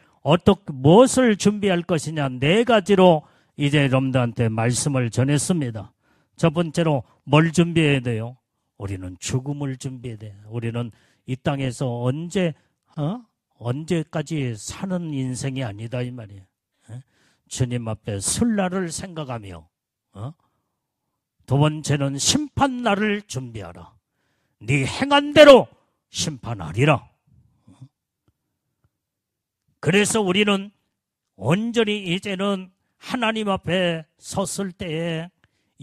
무엇을 준비할 것이냐 4가지로 이제 여러분들한테 말씀을 전했습니다. 첫 번째로 뭘 준비해야 돼요? 우리는 죽음을 준비해야 돼요. 우리는 이 땅에서 언제까지 사는 인생이 아니다 이 말이에요. 주님 앞에 설 날을 생각하며 두 번째는 심판날을 준비하라. 네 행한 대로 심판하리라. 그래서 우리는 온전히 이제는 하나님 앞에 섰을 때에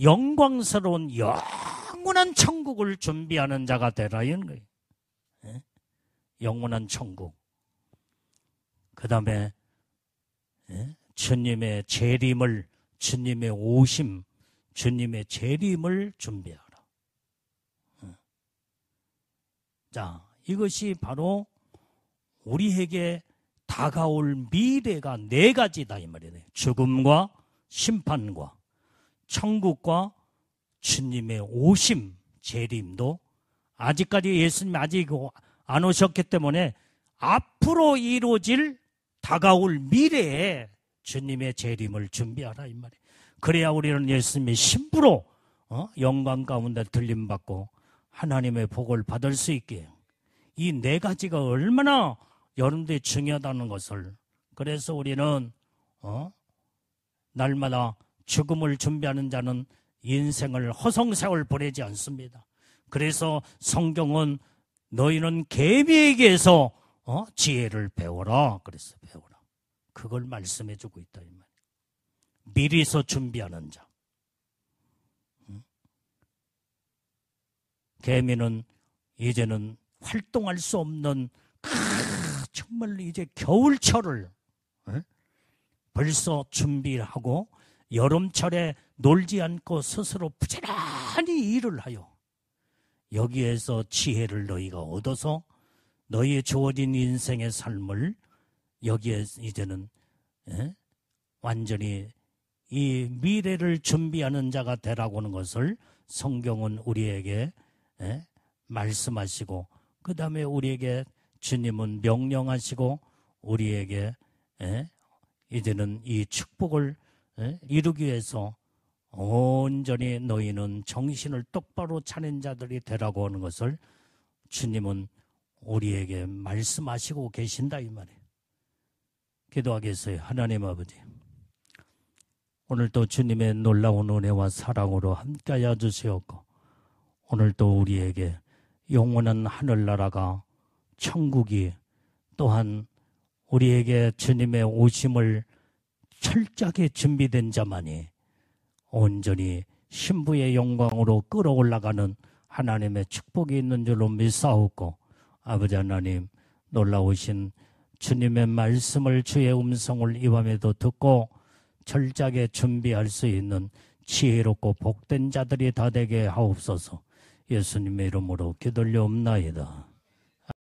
영광스러운 영원한 천국을 준비하는 자가 되라 이런 거예요. 영원한 천국. 그 다음에 주님의 재림을, 주님의 오심, 주님의 재림을 준비하라. 자, 이것이 바로 우리에게 다가올 미래가 4가지다 이 말이에요. 죽음과 심판과 천국과 주님의 오심, 재림도 아직까지 예수님이 아직 안 오셨기 때문에 앞으로 이루어질 다가올 미래에 주님의 재림을 준비하라 이 말이에요. 그래야 우리는 예수님의 신부로 영광 가운데 들림받고 하나님의 복을 받을 수 있게 이 4가지가 얼마나 여러분들이 중요하다는 것을 그래서 우리는 날마다 죽음을 준비하는 자는 인생을 허송세월 보내지 않습니다. 그래서 성경은 너희는 개미에게서 지혜를 배워라. 그래서 배워라. 그걸 말씀해주고 있다 이 말이에요. 미리서 준비하는 자. 개미는 이제는 활동할 수 없는 정말 이제 겨울철을 벌써 준비를 하고 여름철에 놀지 않고 스스로 부지런히 일을 하여 여기에서 지혜를 너희가 얻어서 너희의 주어진 인생의 삶을 여기에 이제는 완전히 이 미래를 준비하는 자가 되라고 하는 것을 성경은 우리에게 말씀하시고 그 다음에 우리에게 주님은 명령하시고 우리에게 이제는 이 축복을 이루기 위해서 온전히 너희는 정신을 똑바로 차린 자들이 되라고 하는 것을 주님은 우리에게 말씀하시고 계신다 이 말이에요. 기도하겠어요. 하나님 아버지, 오늘도 주님의 놀라운 은혜와 사랑으로 함께하여 주시옵고 오늘도 우리에게 영원한 하늘나라가 천국이 또한 우리에게 주님의 오심을 철저하게 준비된 자만이 온전히 신부의 영광으로 끌어올라가는 하나님의 축복이 있는 줄로 믿사옵고 아버지 하나님 놀라우신 주님의 말씀을 주의 음성을 이 밤에도 듣고 철저하게 준비할 수 있는 지혜롭고 복된 자들이 다 되게 하옵소서. 예수님의 이름으로 기도올려옵나이다.